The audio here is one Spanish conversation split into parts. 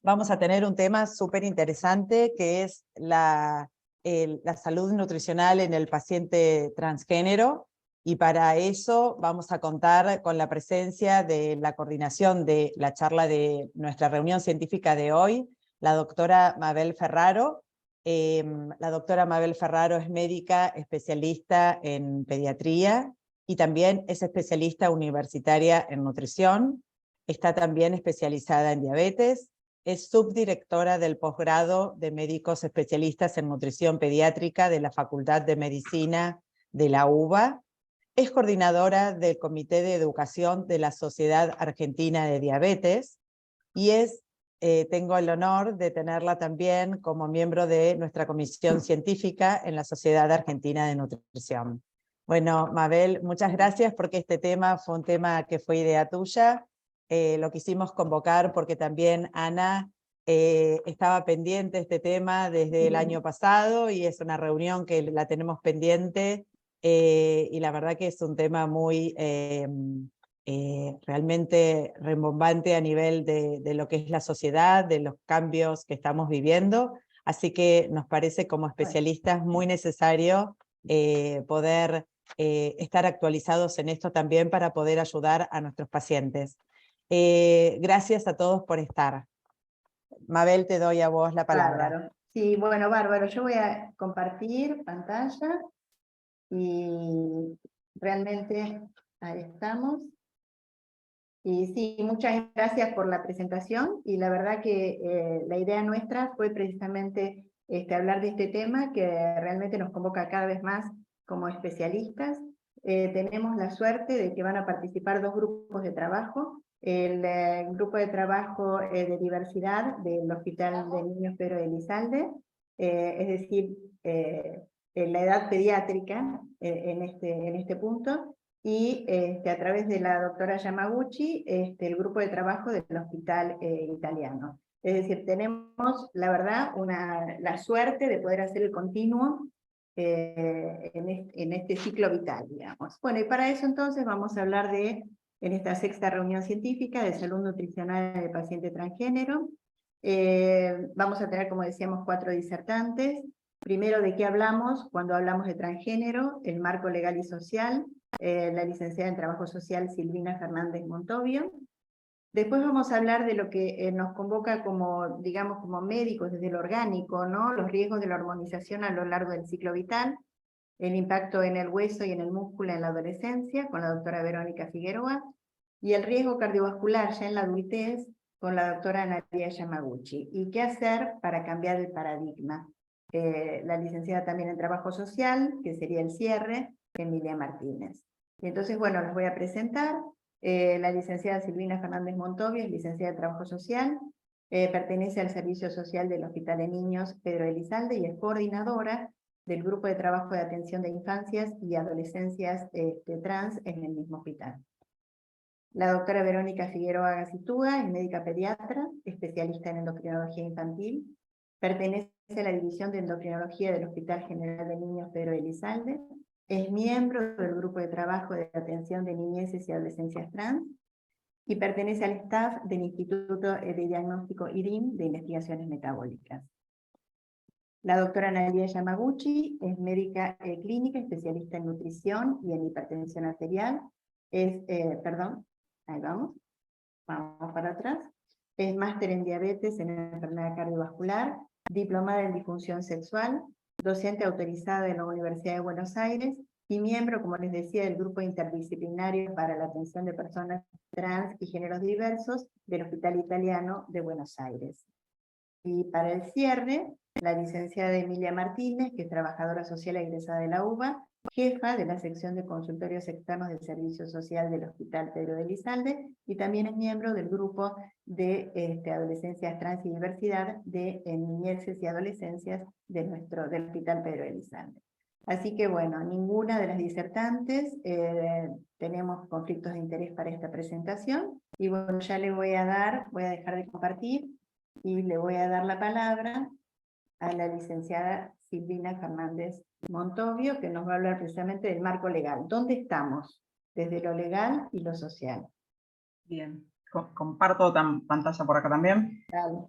vamos a tener un tema súper interesante que es la salud nutricional en el paciente transgénero, y para eso vamos a contar con la presencia de la coordinación de la charla de nuestra reunión científica de hoy, la doctora Mabel Ferraro. La doctora Mabel Ferraro es médica especialista en pediatría y también es especialista universitaria en nutrición. Está también especializada en diabetes. Es subdirectora del posgrado de médicos especialistas en nutrición pediátrica de la Facultad de Medicina de la UBA. Es coordinadora del Comité de Educación de la Sociedad Argentina de Diabetes y tengo el honor de tenerla también como miembro de nuestra comisión científica en la Sociedad Argentina de Nutrición. Bueno, Mabel, muchas gracias porque este tema fue un tema que fue idea tuya. Lo quisimos convocar porque también Ana estaba pendiente de este tema desde el año pasado y es una reunión que la tenemos pendiente y la verdad que es un tema muy realmente rembombante a nivel de lo que es la sociedad, de los cambios que estamos viviendo, así que nos parece como especialistas muy necesario poder estar actualizados en esto también para poder ayudar a nuestros pacientes. Gracias a todos por estar. Mabel, te doy a vos la palabra. Bárbaro. Sí, bueno, bárbaro. Yo voy a compartir pantalla y realmente ahí estamos. Y sí, muchas gracias por la presentación y la verdad que la idea nuestra fue precisamente hablar de este tema que realmente nos convoca cada vez más como especialistas. Tenemos la suerte de que van a participar dos grupos de trabajo. El grupo de trabajo de diversidad del Hospital de Niños Pedro de Elizalde, es decir, en la edad pediátrica en este punto, y a través de la doctora Yamaguchi, el grupo de trabajo del hospital italiano. Es decir, tenemos, la verdad, la suerte de poder hacer el continuo en este ciclo vital, digamos. Bueno, y para eso entonces vamos a hablar en esta sexta reunión científica de salud nutricional del paciente transgénero. Vamos a tener, como decíamos, 4 disertantes. Primero, ¿de qué hablamos cuando hablamos de transgénero? El marco legal y social. La licenciada en Trabajo Social Silvina Fernández Montovio. Después vamos a hablar de lo que nos convoca como, digamos, como médicos desde lo orgánico, ¿no? Los riesgos de la hormonización a lo largo del ciclo vital, el impacto en el hueso y en el músculo en la adolescencia, con la doctora Verónica Figueroa, y el riesgo cardiovascular ya en la adultez, con la doctora Nadia Yamaguchi. ¿Y qué hacer para cambiar el paradigma? La licenciada también en Trabajo Social, que sería el cierre, Emilia Martínez. Y entonces, bueno, les voy a presentar. La licenciada Silvina Fernández Montovio es licenciada en Trabajo Social, pertenece al Servicio Social del Hospital de Niños Pedro Elizalde y es coordinadora del Grupo de Trabajo de Atención de Infancias y Adolescencias trans en el mismo hospital. La doctora Verónica Figueroa Gacitúa es médica pediatra, especialista en endocrinología infantil, pertenece a la División de Endocrinología del Hospital General de Niños Pedro Elizalde, es miembro del Grupo de Trabajo de Atención de Niñeces y Adolescencias Trans y pertenece al staff del Instituto de Diagnóstico IRIM de Investigaciones Metabólicas. La doctora Nadia Yamaguchi es médica clínica, especialista en nutrición y en hipertensión arterial. Ahí vamos para atrás. Es máster en diabetes, en enfermedad cardiovascular, diplomada en disfunción sexual, docente autorizada en la Universidad de Buenos Aires y miembro, como les decía, del grupo interdisciplinario para la atención de personas trans y géneros diversos del Hospital Italiano de Buenos Aires. Y para el cierre, la licenciada Emilia Martínez, que es trabajadora social egresada de la UBA, jefa de la sección de consultorios externos del Servicio Social del Hospital Pedro de Elizalde, y también es miembro del grupo de adolescencias trans y diversidad de niñeces y adolescencias del Hospital Pedro de Elizalde. Así que bueno, ninguna de las disertantes tenemos conflictos de interés para esta presentación, y bueno, ya le voy a dejar de compartir, y le voy a dar la palabra a la licenciada Silvina Fernández Montovio, que nos va a hablar precisamente del marco legal. ¿Dónde estamos? Desde lo legal y lo social. Bien, comparto pantalla por acá también. Dale.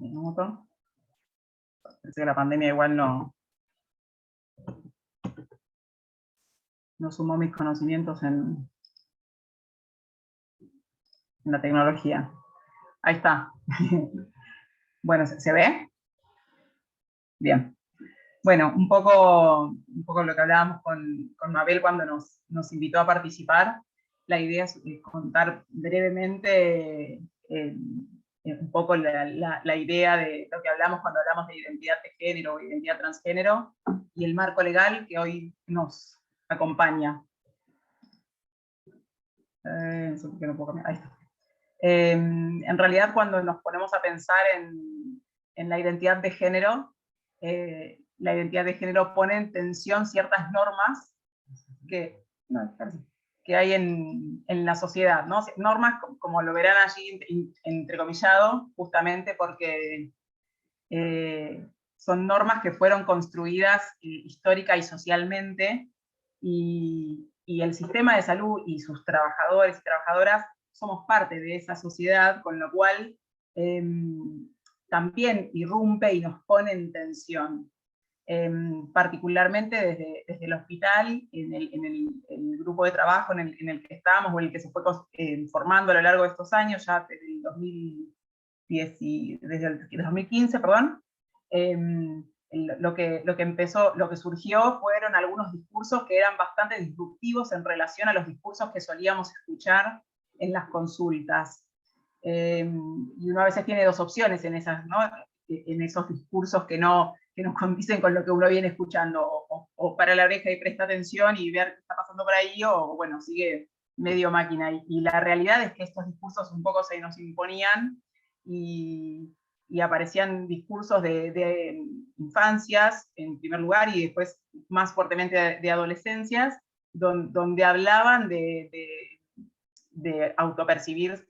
minuto. Parece que la pandemia igual no sumó mis conocimientos en la tecnología. Ahí está. Bueno, ¿se ve? Bien. Bueno, un poco lo que hablábamos con Mabel cuando nos invitó a participar. La idea es contar brevemente un poco la idea de lo que hablamos cuando hablamos de identidad de género o identidad transgénero y el marco legal que hoy nos acompaña. Ahí está. En realidad, cuando nos ponemos a pensar en la identidad de género, la identidad de género pone en tensión ciertas normas que hay en la sociedad, ¿no? Normas, como lo verán allí, entrecomillado, justamente porque son normas que fueron construidas histórica y socialmente, y el sistema de salud y sus trabajadores y trabajadoras somos parte de esa sociedad, con lo cual también irrumpe y nos pone en tensión. Particularmente desde el hospital, en el grupo de trabajo en el que estábamos, o en el que se fue formando a lo largo de estos años, ya desde el 2015, perdón, lo que surgió fueron algunos discursos que eran bastante disruptivos en relación a los discursos que solíamos escuchar en las consultas. Y uno a veces tiene dos opciones en esas, ¿no? En esos discursos que no condicen con lo que uno viene escuchando, o para la oreja y presta atención y ver qué está pasando por ahí, o bueno, sigue medio máquina. Y la realidad es que estos discursos un poco se nos imponían, y aparecían discursos de infancias, en primer lugar, y después más fuertemente de adolescencias, donde hablaban de autopercibirse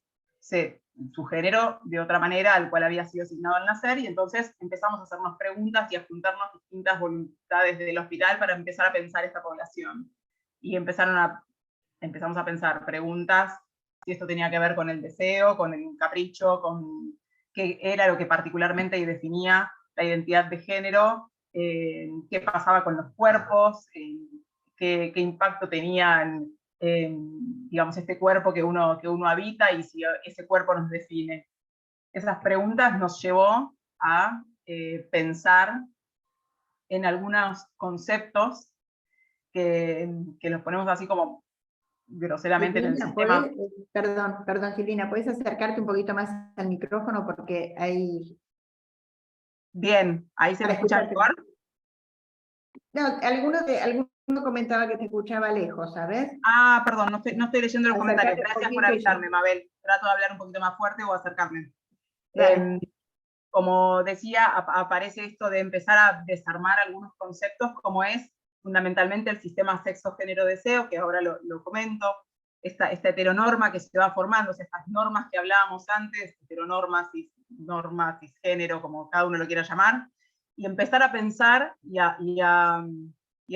su género de otra manera al cual había sido asignado al nacer, y entonces empezamos a hacernos preguntas y a juntarnos distintas voluntades del hospital para empezar a pensar esta población. Y empezamos a pensar preguntas, si esto tenía que ver con el deseo, con el capricho, con qué era lo que particularmente definía la identidad de género, qué pasaba con los cuerpos, qué impacto tenían digamos, este cuerpo que uno habita, y si ese cuerpo nos define. Esas preguntas nos llevó a pensar en algunos conceptos que los ponemos así como groseramente en el sistema. Perdón, Silvina, ¿puedes acercarte un poquito más al micrófono? Porque hay... Bien, ¿ahí se me escucha mejor? No, alguno comentaba que te escuchaba lejos, ¿sabes? Ah, perdón, no estoy leyendo los comentarios. Gracias por avisarme, Mabel. Trato de hablar un poquito más fuerte o acercarme. Como decía, aparece esto de empezar a desarmar algunos conceptos, como es fundamentalmente el sistema sexo-género-deseo, que ahora lo comento, esta heteronorma que se va formando, estas normas que hablábamos antes, heteronormas, normas, cisgénero, como cada uno lo quiera llamar, y empezar a pensar y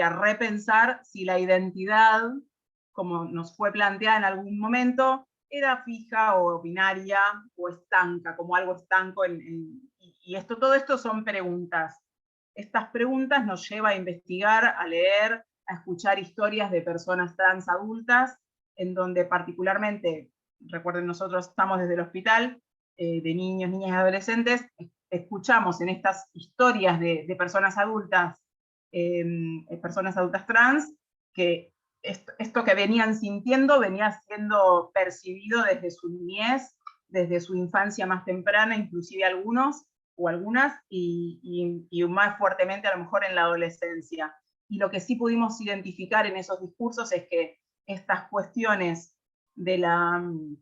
a repensar si la identidad, como nos fue planteada en algún momento, era fija o binaria o estanca, como algo estanco. Y todo esto son preguntas. Estas preguntas nos llevan a investigar, a leer, a escuchar historias de personas trans adultas, en donde particularmente, recuerden, nosotros estamos desde el hospital, de niños, niñas y adolescentes, escuchamos en estas historias de personas adultas trans, que esto que venían sintiendo venía siendo percibido desde su niñez, desde su infancia más temprana, inclusive algunos o algunas, y más fuertemente a lo mejor en la adolescencia. Y lo que sí pudimos identificar en esos discursos es que estas cuestiones en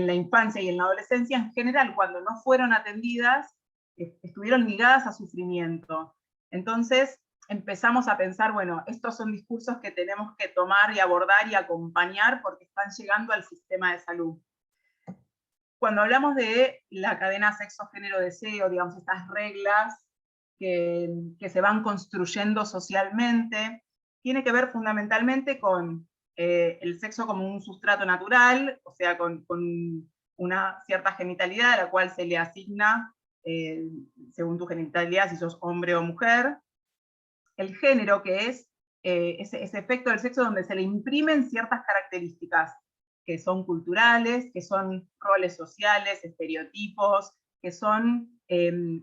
la infancia y en la adolescencia en general, cuando no fueron atendidas, estuvieron ligadas a sufrimiento. Entonces empezamos a pensar, bueno, estos son discursos que tenemos que tomar y abordar y acompañar porque están llegando al sistema de salud. Cuando hablamos de la cadena sexo-género-deseo, digamos, estas reglas que se van construyendo socialmente, tiene que ver fundamentalmente con el sexo como un sustrato natural, o sea, con una cierta genitalidad a la cual se le asigna, según tu genitalidad, si sos hombre o mujer. El género, que es ese efecto del sexo donde se le imprimen ciertas características que son culturales, que son roles sociales, estereotipos, que son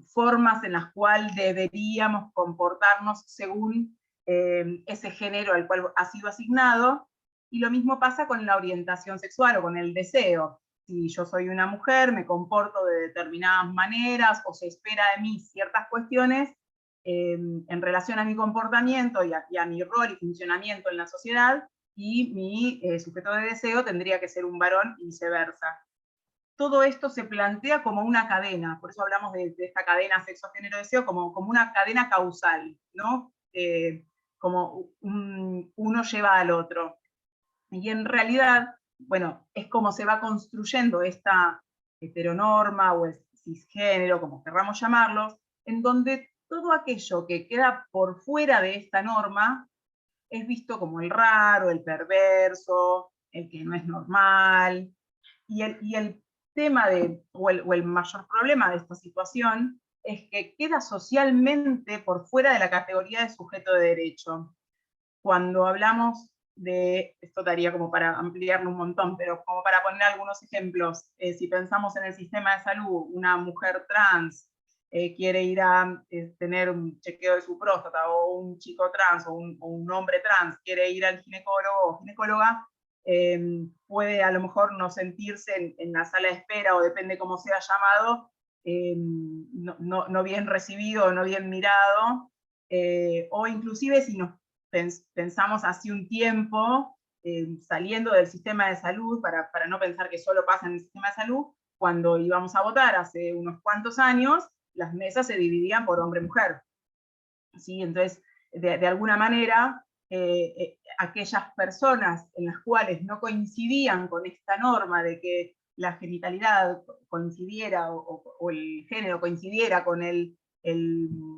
formas en las cuales deberíamos comportarnos según ese género al cual ha sido asignado. Y lo mismo pasa con la orientación sexual o con el deseo. Si yo soy una mujer, me comporto de determinadas maneras, o se espera de mí ciertas cuestiones en relación a mi comportamiento y a mi rol y funcionamiento en la sociedad, y mi sujeto de deseo tendría que ser un varón y viceversa. Todo esto se plantea como una cadena, por eso hablamos de esta cadena sexo-género-deseo como una cadena causal, ¿no? Como uno lleva al otro. Y en realidad, bueno, es como se va construyendo esta heteronorma o el cisgénero, como querramos llamarlos, en donde todo aquello que queda por fuera de esta norma es visto como el raro, el perverso, el que no es normal. Y el tema o el mayor problema de esta situación es que queda socialmente por fuera de la categoría de sujeto de derecho. Cuando hablamos de, esto daría como para ampliarlo un montón, pero como para poner algunos ejemplos, si pensamos en el sistema de salud, una mujer trans quiere ir a tener un chequeo de su próstata, o un chico trans o un hombre trans quiere ir al ginecólogo o ginecóloga, puede a lo mejor no sentirse en la sala de espera, o depende cómo sea llamado, no bien recibido o no bien mirado, o inclusive si nos pensamos hace un tiempo, saliendo del sistema de salud, para no pensar que solo pasa en el sistema de salud, cuando íbamos a votar hace unos cuantos años, las mesas se dividían por hombre-mujer. ¿Sí? Entonces, de alguna manera, aquellas personas en las cuales no coincidían con esta norma de que la genitalidad coincidiera, o el género coincidiera con el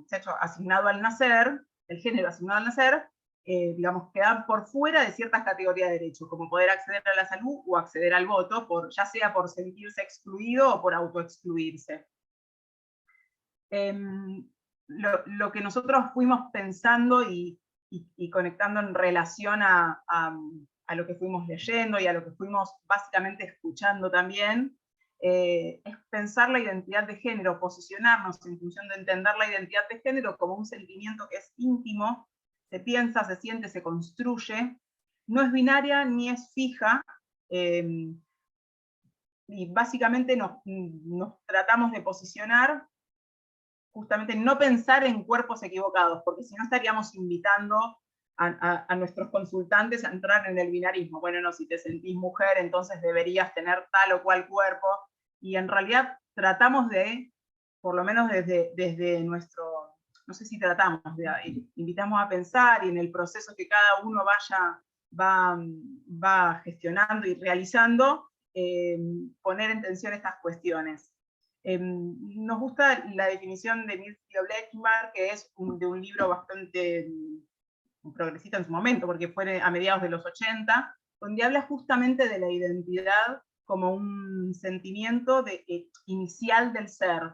sexo asignado al nacer, el género asignado al nacer, digamos, quedan por fuera de ciertas categorías de derechos, como poder acceder a la salud o acceder al voto, ya sea por sentirse excluido o por autoexcluirse. Lo que nosotros fuimos pensando y conectando en relación a lo que fuimos leyendo y a lo que fuimos básicamente escuchando también, es pensar la identidad de género, posicionarnos en función de entender la identidad de género como un sentimiento que es íntimo, se piensa, se siente, se construye, no es binaria ni es fija, y básicamente nos tratamos de posicionar justamente no pensar en cuerpos equivocados, porque si no estaríamos invitando a nuestros consultantes a entrar en el binarismo. Bueno, no, si te sentís mujer, entonces deberías tener tal o cual cuerpo, y en realidad tratamos de, por lo menos desde nuestro, no sé si tratamos, invitamos a pensar, y en el proceso que cada uno va gestionando y realizando, poner en tensión estas cuestiones. Nos gusta la definición de Mircea Blechmar, que es de un libro bastante progresista en su momento, porque fue a mediados de los 80, donde habla justamente de la identidad como un sentimiento inicial del ser,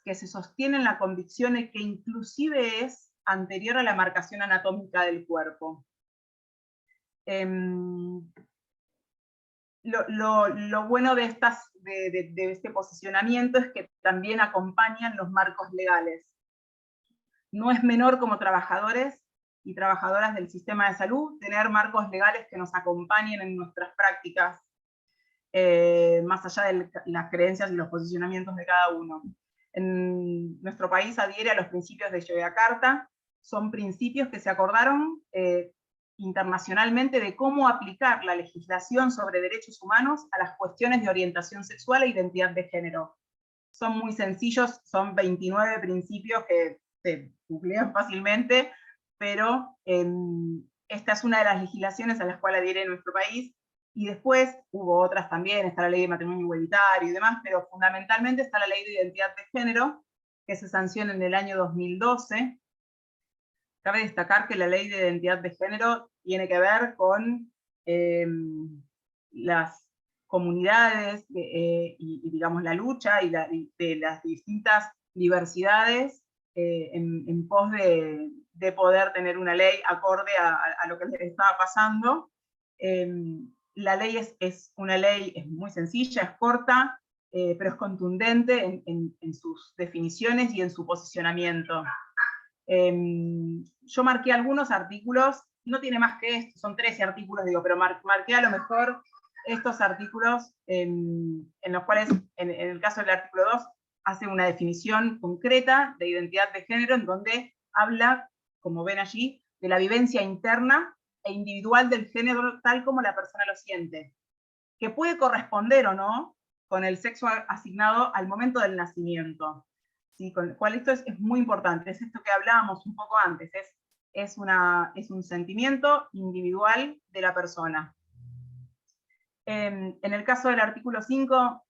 que se sostiene en la convicción de que inclusive es anterior a la marcación anatómica del cuerpo. Lo bueno de este posicionamiento es que también acompañan los marcos legales. No es menor como trabajadores y trabajadoras del sistema de salud tener marcos legales que nos acompañen en nuestras prácticas, más allá de las creencias y los posicionamientos de cada uno. En nuestro país adhiere a los principios de Yogyakarta, son principios que se acordaron internacionalmente de cómo aplicar la legislación sobre derechos humanos a las cuestiones de orientación sexual e identidad de género. Son muy sencillos, son 29 principios que se googlean fácilmente, pero esta es una de las legislaciones a las cuales adhiere nuestro país, y después hubo otras también, está la ley de matrimonio igualitario y demás, pero fundamentalmente está la ley de identidad de género, que se sanciona en el año 2012, Cabe destacar que la ley de identidad de género tiene que ver con comunidades y digamos la lucha y de las distintas diversidades en pos de poder tener una ley acorde a lo que les estaba pasando. La ley es una ley, es muy sencilla, es corta, pero es contundente en sus definiciones y en su posicionamiento. Yo marqué algunos artículos, no tiene más que esto, son 13 artículos, digo, pero marqué a lo mejor estos artículos en los cuales, en el caso del artículo 2, hace una definición concreta de identidad de género, en donde habla, como ven allí, de la vivencia interna e individual del género tal como la persona lo siente, que puede corresponder o no con el sexo asignado al momento del nacimiento. ¿Sí? Con lo cual esto es muy importante, es esto que hablábamos un poco antes, es un sentimiento individual de la persona. En el caso del artículo 5,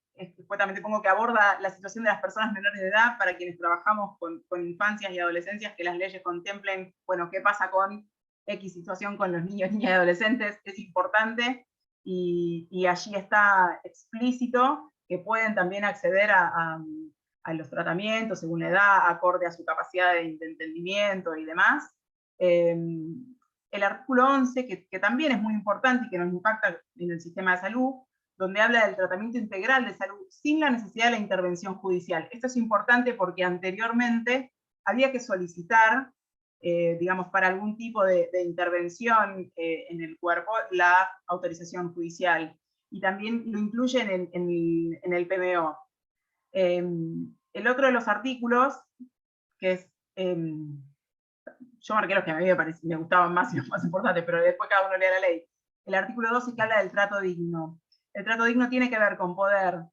también pongo que aborda la situación de las personas menores de edad, para quienes trabajamos con infancias y adolescencias, que las leyes contemplen, bueno, qué pasa con X situación con los niños, niñas y adolescentes, es importante, y allí está explícito que pueden también acceder a los tratamientos según la edad, acorde a su capacidad de entendimiento y demás. El artículo 11, que también es muy importante y que nos impacta en el sistema de salud, donde habla del tratamiento integral de salud sin la necesidad de la intervención judicial. Esto es importante porque anteriormente había que solicitar, digamos, para algún tipo de intervención en el cuerpo, la autorización judicial. Y también lo incluye en el PMO. El otro de los artículos, que es... yo marqué los que a mí me gustaban más y los más importantes, pero después cada uno lea la ley. El artículo 12 que habla del trato digno. El trato digno tiene que ver con poder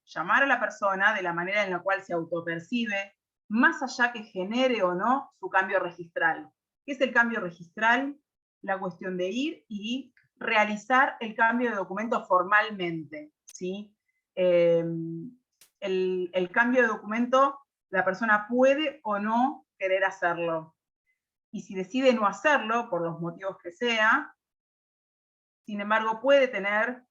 llamar a la persona de la manera en la cual se autopercibe, más allá que genere o no su cambio registral. ¿Qué es el cambio registral? La cuestión de ir y realizar el cambio de documento formalmente, ¿sí? El cambio de documento, la persona puede o no querer hacerlo. Y si decide no hacerlo, por los motivos que sea, sin embargo puede tener,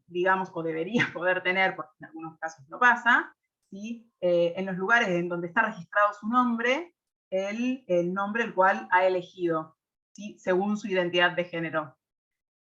digamos, o debería poder tener, porque en algunos casos no pasa, ¿sí? En los lugares en donde está registrado su nombre, el nombre el cual ha elegido, ¿sí? Según su identidad de género.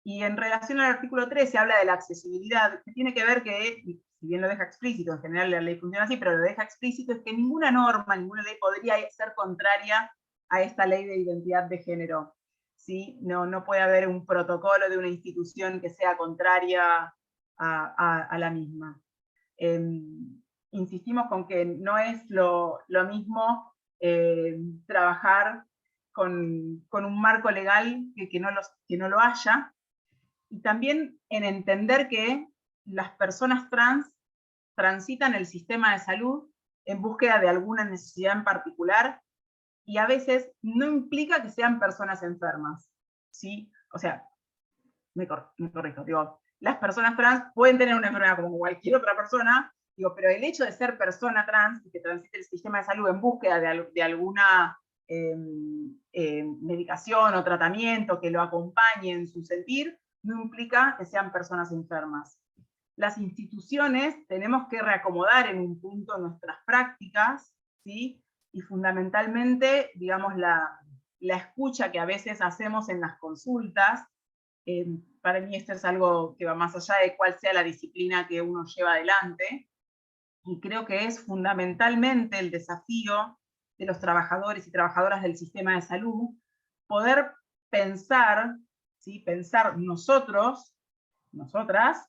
Y en relación al artículo 13 habla de la accesibilidad, que tiene que ver que, si bien lo deja explícito, en general la ley funciona así, pero lo deja explícito, es que ninguna norma, ninguna ley podría ser contraria a esta ley de identidad de género. ¿Sí? No puede haber un protocolo de una institución que sea contraria a la misma. Insistimos con que no es lo mismo trabajar con un marco legal que no lo haya, y también en entender que las personas trans transitan el sistema de salud en búsqueda de alguna necesidad en particular, y a veces no implica que sean personas enfermas, ¿sí? O sea, me corrijo, digo, las personas trans pueden tener una enfermedad como cualquier otra persona, digo, pero el hecho de ser persona trans y que transite el sistema de salud en búsqueda de alguna medicación o tratamiento que lo acompañe en su sentir, no implica que sean personas enfermas. Las instituciones tenemos que reacomodar en un punto nuestras prácticas, ¿sí? Y fundamentalmente, digamos, la escucha que a veces hacemos en las consultas. Para mí esto es algo que va más allá de cuál sea la disciplina que uno lleva adelante, y creo que es fundamentalmente el desafío de los trabajadores y trabajadoras del sistema de salud, poder pensar, ¿sí? Pensar nosotros, nosotras,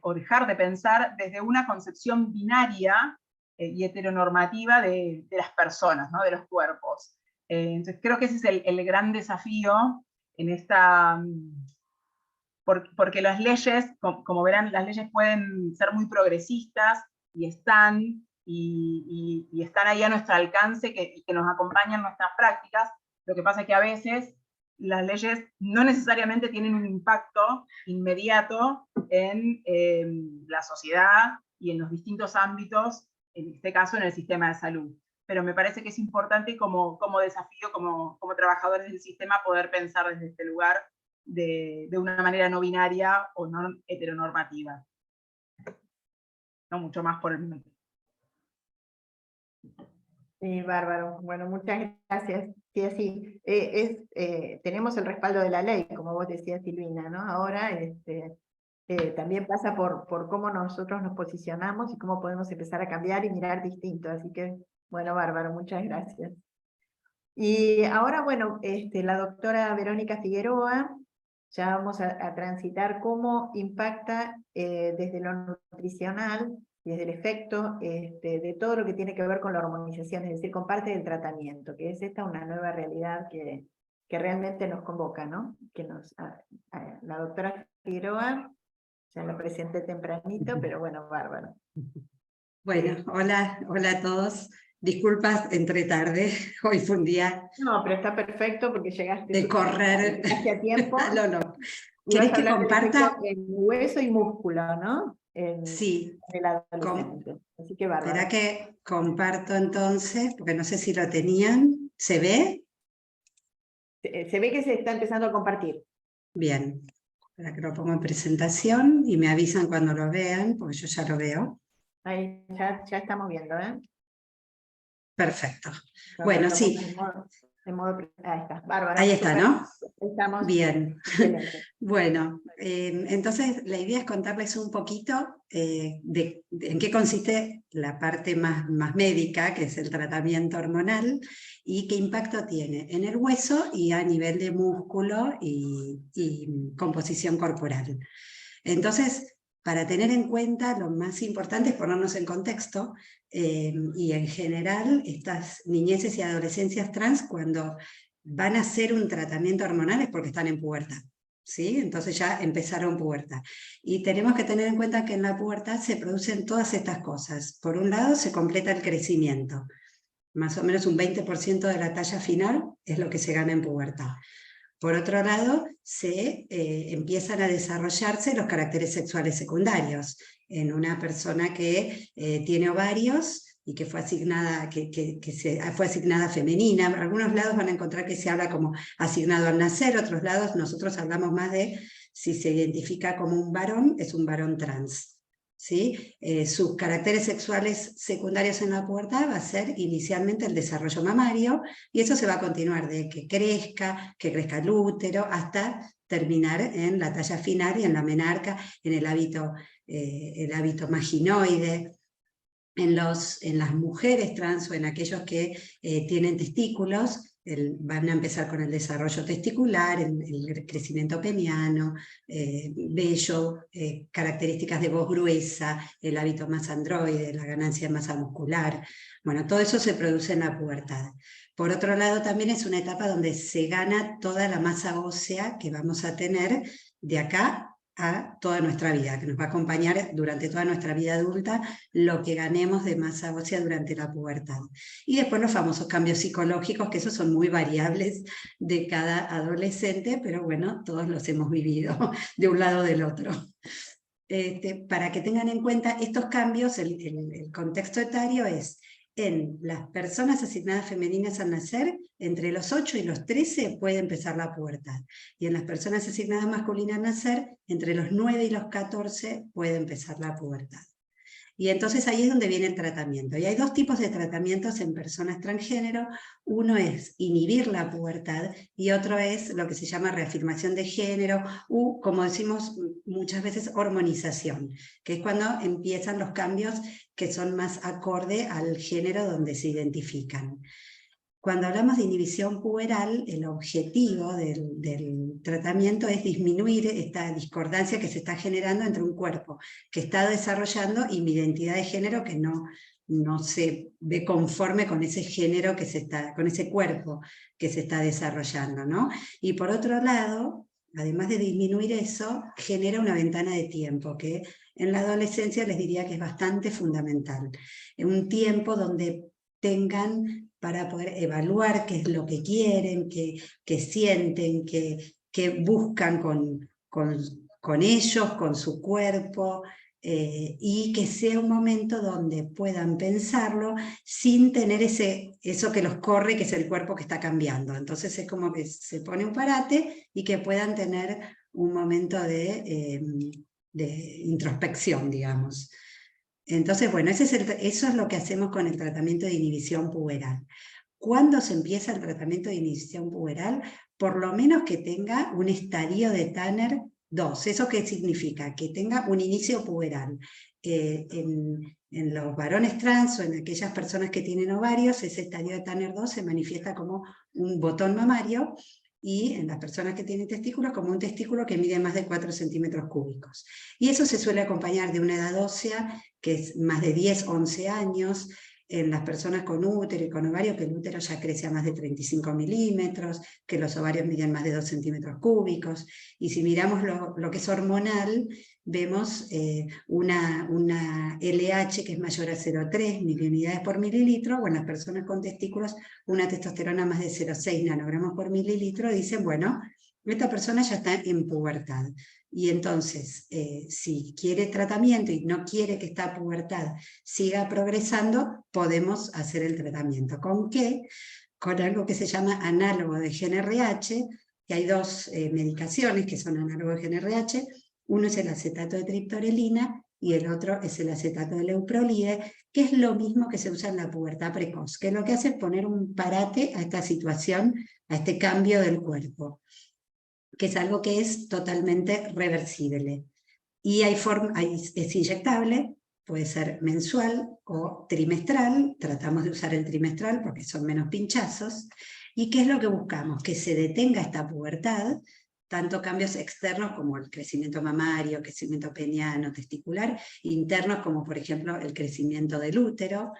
o dejar de pensar desde una concepción binaria y heteronormativa de las personas, ¿no? De los cuerpos. Entonces creo que ese es el gran desafío en esta... Porque las leyes, como verán, las leyes pueden ser muy progresistas y están ahí a nuestro alcance, que nos acompañan en nuestras prácticas. Lo que pasa es que a veces las leyes no necesariamente tienen un impacto inmediato en la sociedad y en los distintos ámbitos, en este caso en el sistema de salud. Pero me parece que es importante como desafío, como trabajadores del sistema, poder pensar desde este lugar de una manera no binaria o no heteronormativa. No mucho más por el momento. Sí, bárbaro. Bueno, muchas gracias. Sí, así, tenemos el respaldo de la ley, como vos decías, Silvina, ¿no? Ahora también pasa por cómo nosotros nos posicionamos y cómo podemos empezar a cambiar y mirar distinto. Así que, bueno, bárbaro, muchas gracias. Y ahora, bueno, la doctora Verónica Figueroa, ya vamos a transitar cómo impacta desde lo nutricional, desde el efecto de todo lo que tiene que ver con la hormonización, es decir, con parte del tratamiento, que es esta una nueva realidad que realmente nos convoca, ¿no? Que la doctora Figueroa, ya la presenté tempranito, pero bueno, bárbaro. Bueno, hola a todos. Disculpas, entré tarde. Hoy fue un día No, pero está perfecto porque llegaste de correr. hacia tiempo. No. Y vas ¿Querés a que hablar del comparta? efecto en hueso y músculo, ¿no? Sí. El adolescente. Así que bárbaro. ¿Será que comparto entonces? Porque no sé si lo tenían. ¿Se ve? Se ve que se está empezando a compartir. Bien. Para que lo pongo en presentación y me avisan cuando lo vean, porque yo ya lo veo. Ahí ya estamos viendo, ¿eh? Perfecto. Yo Bueno, lo sí. pongo ahí está, bárbaro. Ahí está, super. ¿no? Estamos. Bien. Excelente. Bueno, entonces la idea es contarles un poquito de en qué consiste la parte más médica, que es el tratamiento hormonal, y qué impacto tiene en el hueso y a nivel de músculo y composición corporal. Entonces, para tener en cuenta, lo más importante es ponernos en contexto, y en general estas niñeces y adolescencias trans, cuando van a hacer un tratamiento hormonal es porque están en pubertad, ¿sí? Entonces ya empezaron pubertad. Y tenemos que tener en cuenta que en la pubertad se producen todas estas cosas. Por un lado, se completa el crecimiento. Más o menos un 20% de la talla final es lo que se gana en pubertad. Por otro lado, se empiezan a desarrollarse los caracteres sexuales secundarios en una persona que tiene ovarios y que fue asignada, fue asignada femenina. En algunos lados van a encontrar que se habla como asignado al nacer, otros lados nosotros hablamos más de si se identifica como un varón, es un varón trans. ¿Sí? Sus caracteres sexuales secundarios en la pubertad va a ser inicialmente el desarrollo mamario, y eso se va a continuar de que crezca el útero, hasta terminar en la talla final y en la menarca, en el hábito maginoide. En las mujeres trans o en aquellos que tienen testículos, van a empezar con el desarrollo testicular, el crecimiento peniano, vello, características de voz gruesa, el hábito más androide, la ganancia de masa muscular. Bueno, todo eso se produce en la pubertad. Por otro lado, también es una etapa donde se gana toda la masa ósea que vamos a tener de acá a toda nuestra vida, que nos va a acompañar durante toda nuestra vida adulta, lo que ganemos de masa ósea durante la pubertad. Y después los famosos cambios psicológicos, que esos son muy variables de cada adolescente, pero bueno, todos los hemos vivido de un lado o del otro. Para que tengan en cuenta estos cambios, el contexto etario es: en las personas asignadas femeninas al nacer, entre los 8 y los 13 puede empezar la pubertad. Y en las personas asignadas masculinas al nacer, entre los 9 y los 14 puede empezar la pubertad. Y entonces ahí es donde viene el tratamiento. Y hay dos tipos de tratamientos en personas transgénero. Uno es inhibir la pubertad y otro es lo que se llama reafirmación de género, o, como decimos muchas veces, hormonización, que es cuando empiezan los cambios que son más acorde al género donde se identifican. Cuando hablamos de inhibición puberal, el objetivo del tratamiento es disminuir esta discordancia que se está generando entre un cuerpo que está desarrollando y mi identidad de género que no se ve conforme con ese género con ese cuerpo que se está desarrollando, ¿no? Y por otro lado, además de disminuir eso, genera una ventana de tiempo que en la adolescencia les diría que es bastante fundamental. Un tiempo donde tengan para poder evaluar qué es lo que quieren, qué sienten, qué buscan con ellos, con su cuerpo, y que sea un momento donde puedan pensarlo sin tener eso que los corre, que es el cuerpo que está cambiando. Entonces es como que se pone un parate y que puedan tener un momento de introspección, digamos. Entonces, bueno, eso es lo que hacemos con el tratamiento de inhibición puberal. ¿Cuándo se empieza el tratamiento de inhibición puberal? Por lo menos que tenga un estadio de Tanner 2. ¿Eso qué significa? Que tenga un inicio puberal. En los varones trans o en aquellas personas que tienen ovarios, ese estadio de Tanner 2 se manifiesta como un botón mamario, y en las personas que tienen testículos como un testículo que mide más de 4 centímetros cúbicos. Y eso se suele acompañar de una edad ósea que es más de 10, 11 años, en las personas con útero y con ovario, que el útero ya crece a más de 35 milímetros, que los ovarios miden más de 2 centímetros cúbicos, y si miramos lo que es hormonal, vemos una LH que es mayor a 0,3 miliunidades por mililitro, o en las personas con testículos una testosterona más de 0,6 nanogramos por mililitro. Dicen, bueno, esta persona ya está en pubertad. Y entonces, si quiere tratamiento y no quiere que esta pubertad siga progresando, podemos hacer el tratamiento. ¿Con qué? Con algo que se llama análogo de GnRH, que hay dos medicaciones que son análogos de GnRH. Uno es el acetato de triptorelina y el otro es el acetato de leuprolide, que es lo mismo que se usa en la pubertad precoz, que lo que hace es poner un parate a esta situación, a este cambio del cuerpo, que es algo que es totalmente reversible. Y es inyectable, puede ser mensual o trimestral. Tratamos de usar el trimestral porque son menos pinchazos. ¿Y qué es lo que buscamos? Que se detenga esta pubertad, tanto cambios externos como el crecimiento mamario, crecimiento peniano, testicular, internos como por ejemplo el crecimiento del útero.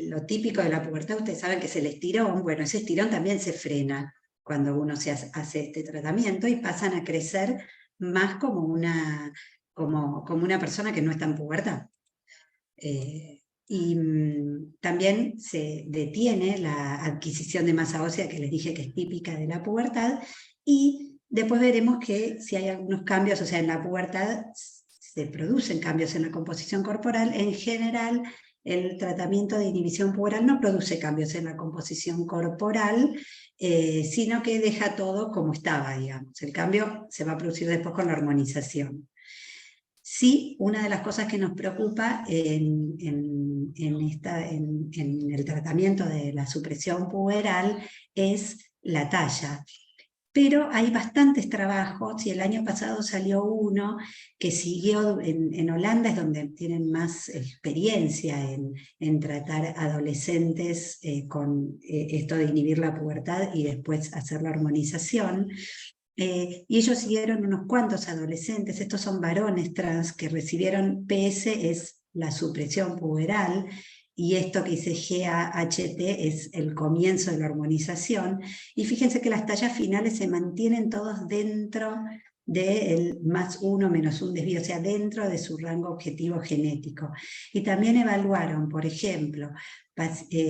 Lo típico de la pubertad, ustedes saben que es el estirón. Bueno, ese estirón también se frena cuando uno hace este tratamiento, y pasan a crecer más como una persona que no está en pubertad. Y también se detiene la adquisición de masa ósea, que les dije que es típica de la pubertad, y después veremos que si hay algunos cambios, o sea, en la pubertad se producen cambios en la composición corporal. En general, el tratamiento de inhibición puberal no produce cambios en la composición corporal, sino que deja todo como estaba, digamos. El cambio se va a producir después con la hormonización. Sí, una de las cosas que nos preocupa en el tratamiento de la supresión puberal es la talla. Pero hay bastantes trabajos, y el año pasado salió uno que siguió en Holanda, es donde tienen más experiencia en tratar adolescentes con esto de inhibir la pubertad y después hacer la hormonización. Y ellos siguieron unos cuantos adolescentes, estos son varones trans que recibieron PS, es la supresión puberal, y esto que dice GAHT es el comienzo de la hormonización, y fíjense que las tallas finales se mantienen todos dentro del +1, -1 desvío, o sea, dentro de su rango objetivo genético. Y también evaluaron, por ejemplo,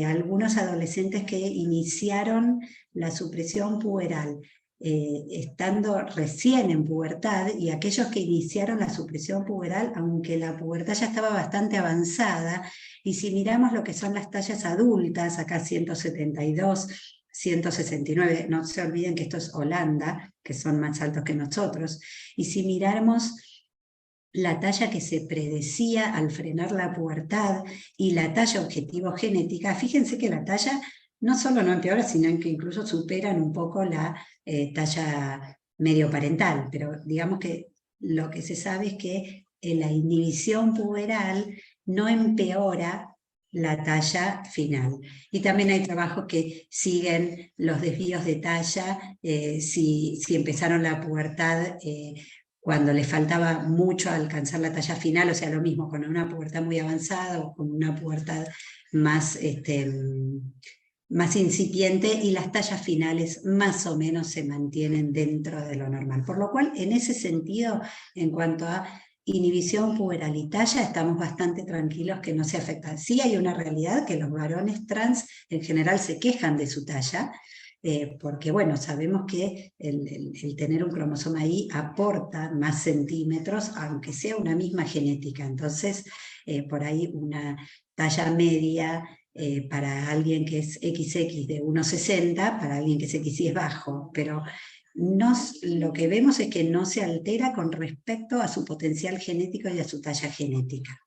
algunos adolescentes que iniciaron la supresión puberal estando recién en pubertad, y aquellos que iniciaron la supresión puberal aunque la pubertad ya estaba bastante avanzada. Y si miramos lo que son las tallas adultas, acá 172, 169, no se olviden que esto es Holanda, que son más altos que nosotros, y si miramos la talla que se predecía al frenar la pubertad y la talla objetivo genética, fíjense que la talla no solo no empeora, sino que incluso superan un poco la talla medio parental, pero digamos que lo que se sabe es que la inhibición puberal no empeora la talla final. Y también hay trabajos que siguen los desvíos de talla, si empezaron la pubertad cuando les faltaba mucho alcanzar la talla final, o sea, lo mismo con una pubertad muy avanzada o con una pubertad más incipiente, y las tallas finales más o menos se mantienen dentro de lo normal. Por lo cual, en ese sentido, en cuanto a inhibición puberal y talla, estamos bastante tranquilos que no se afectan. Sí hay una realidad que los varones trans en general se quejan de su talla, porque bueno, sabemos que el tener un cromosoma Y aporta más centímetros, aunque sea una misma genética. Entonces, por ahí una talla media para alguien que es XX de 1,60, para alguien que es XY es bajo, pero lo que vemos es que no se altera con respecto a su potencial genético y a su talla genética.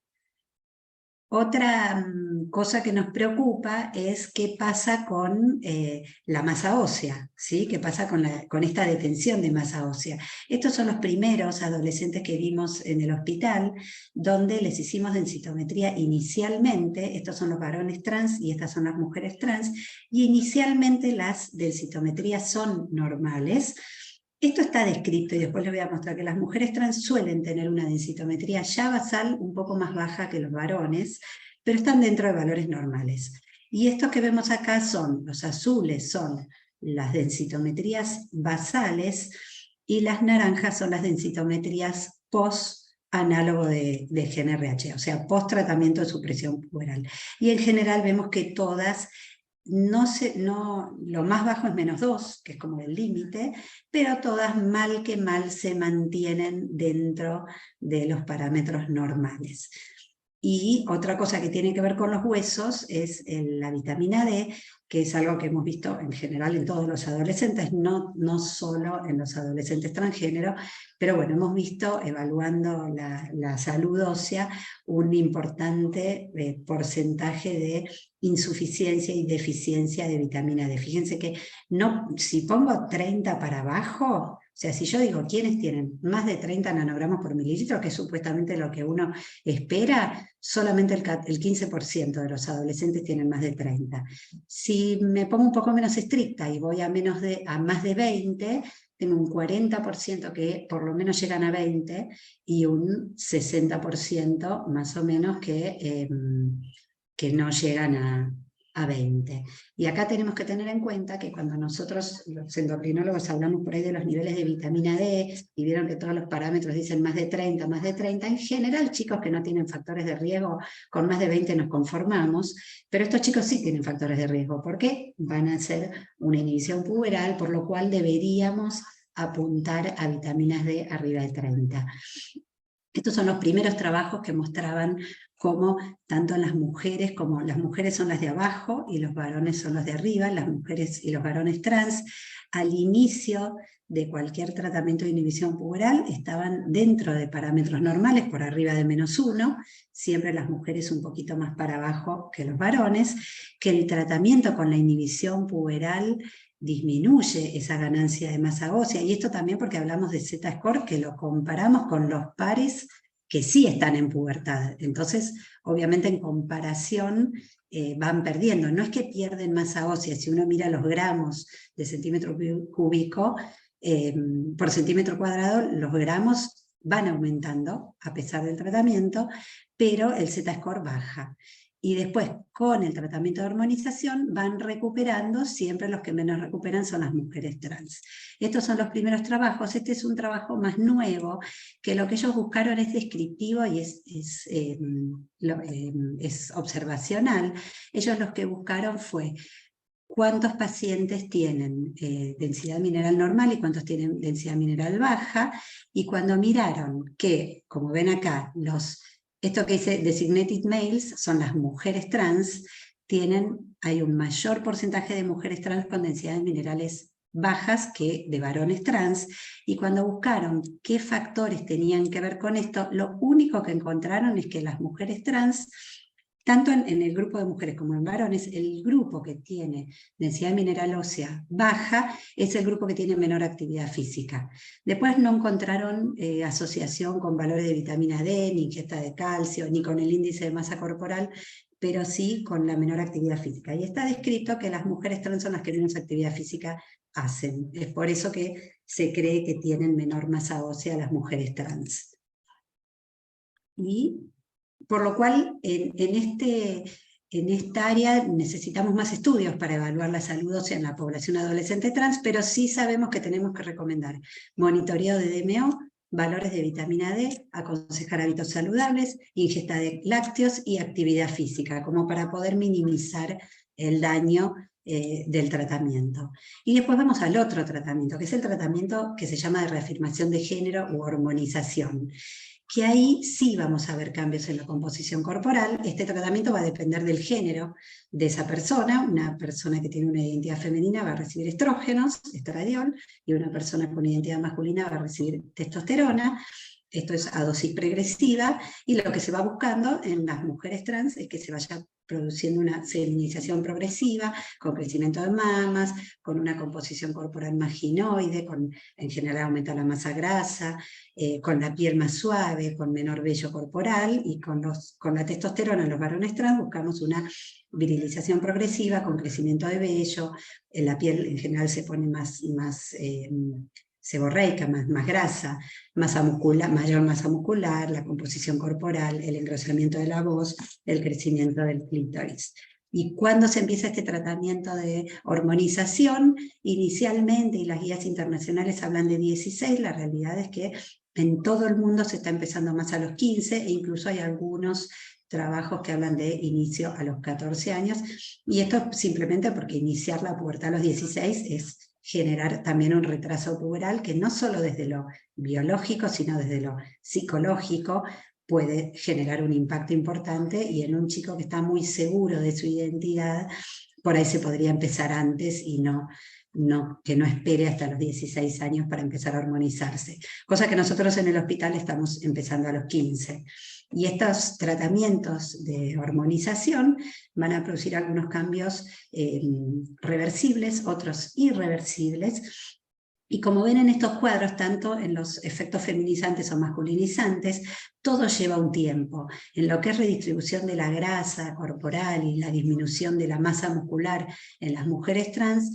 Otra cosa que nos preocupa es qué pasa con la masa ósea, ¿sí? ¿Qué pasa con esta detención de masa ósea? Estos son los primeros adolescentes que vimos en el hospital, donde les hicimos densitometría inicialmente. Estos son los varones trans y estas son las mujeres trans, y inicialmente las densitometrías son normales. Esto está descrito y después les voy a mostrar que las mujeres trans suelen tener una densitometría ya basal un poco más baja que los varones, pero están dentro de valores normales. Y estos que vemos acá son, los azules son las densitometrías basales y las naranjas son las densitometrías post-análogo de GnRH, o sea, post-tratamiento de supresión puberal. Y en general vemos que todas lo más bajo es -2, que es como el límite, pero todas mal que mal se mantienen dentro de los parámetros normales. Y otra cosa que tiene que ver con los huesos es la vitamina D, que es algo que hemos visto en general en todos los adolescentes, no solo en los adolescentes transgénero, pero bueno, hemos visto, evaluando la salud ósea, un importante porcentaje de insuficiencia y deficiencia de vitamina D. Fíjense que si pongo 30 para abajo, o sea, si yo digo, ¿quiénes tienen más de 30 nanogramos por mililitro, que es supuestamente lo que uno espera? Solamente el 15% de los adolescentes tienen más de 30. Si me pongo un poco menos estricta y voy a más de 20, tengo un 40% que por lo menos llegan a 20 y un 60% más o menos que no llegan a 20. Y acá tenemos que tener en cuenta que cuando nosotros, los endocrinólogos, hablamos por ahí de los niveles de vitamina D, y vieron que todos los parámetros dicen más de 30, en general chicos que no tienen factores de riesgo, con más de 20 nos conformamos, pero estos chicos sí tienen factores de riesgo. ¿Por qué? Van a hacer una inhibición puberal, por lo cual deberíamos apuntar a vitaminas D arriba de 30. Estos son los primeros trabajos que mostraban cómo tanto las mujeres son las de abajo y los varones son los de arriba, las mujeres y los varones trans, al inicio de cualquier tratamiento de inhibición puberal estaban dentro de parámetros normales, por arriba de -1, siempre las mujeres un poquito más para abajo que los varones, que el tratamiento con la inhibición puberal disminuye esa ganancia de masa ósea, y esto también porque hablamos de Z-score, que lo comparamos con los pares que sí están en pubertad. Entonces, obviamente en comparación van perdiendo. No es que pierden masa ósea, si uno mira los gramos de centímetro cúbico por centímetro cuadrado, los gramos van aumentando a pesar del tratamiento, pero el Z-score baja. Y después, con el tratamiento de hormonización, van recuperando, siempre los que menos recuperan son las mujeres trans. Estos son los primeros trabajos. Este es un trabajo más nuevo, que lo que ellos buscaron es descriptivo y es observacional. Ellos lo que buscaron fue cuántos pacientes tienen densidad mineral normal y cuántos tienen densidad mineral baja, y cuando miraron que, como ven acá, esto que dice designated males son las mujeres trans, hay un mayor porcentaje de mujeres trans con densidades minerales bajas que de varones trans, y cuando buscaron qué factores tenían que ver con esto, lo único que encontraron es que las mujeres trans, tanto en el grupo de mujeres como en varones, el grupo que tiene densidad mineral ósea baja es el grupo que tiene menor actividad física. Después no encontraron asociación con valores de vitamina D, ni ingesta de calcio, ni con el índice de masa corporal, pero sí con la menor actividad física. Y está descrito que las mujeres trans son las que menos actividad física hacen. Es por eso que se cree que tienen menor masa ósea las mujeres trans. Y por lo cual, en esta área necesitamos más estudios para evaluar la salud ósea en la población adolescente trans, pero sí sabemos que tenemos que recomendar monitoreo de DMO, valores de vitamina D, aconsejar hábitos saludables, ingesta de lácteos y actividad física, como para poder minimizar el daño del tratamiento. Y después vamos al otro tratamiento, que es el tratamiento que se llama de reafirmación de género u hormonización, que ahí sí vamos a ver cambios en la composición corporal. Este tratamiento va a depender del género de esa persona. Una persona que tiene una identidad femenina va a recibir estrógenos, estradiol, y una persona con identidad masculina va a recibir testosterona. Esto es a dosis progresiva, y lo que se va buscando en las mujeres trans es que se vaya produciendo una feminización progresiva, con crecimiento de mamas, con una composición corporal más ginoide, en general aumenta la masa grasa, con la piel más suave, con menor vello corporal, y con la testosterona en los varones trans buscamos una virilización progresiva, con crecimiento de vello, la piel en general se pone más seborreica, más grasa, mayor masa muscular, la composición corporal, el engrosamiento de la voz, el crecimiento del clítoris. ¿Y cuándo se empieza este tratamiento de hormonización? Inicialmente, y las guías internacionales hablan de 16, la realidad es que en todo el mundo se está empezando más a los 15, e incluso hay algunos trabajos que hablan de inicio a los 14 años, y esto simplemente porque iniciar la pubertad a los 16 es generar también un retraso puberal que no solo desde lo biológico, sino desde lo psicológico puede generar un impacto importante, y en un chico que está muy seguro de su identidad, por ahí se podría empezar antes y que no espere hasta los 16 años para empezar a hormonizarse. Cosa que nosotros en el hospital estamos empezando a los 15. Y estos tratamientos de hormonización van a producir algunos cambios reversibles, otros irreversibles. Y como ven en estos cuadros, tanto en los efectos feminizantes o masculinizantes, todo lleva un tiempo. En lo que es redistribución de la grasa corporal y la disminución de la masa muscular en las mujeres trans,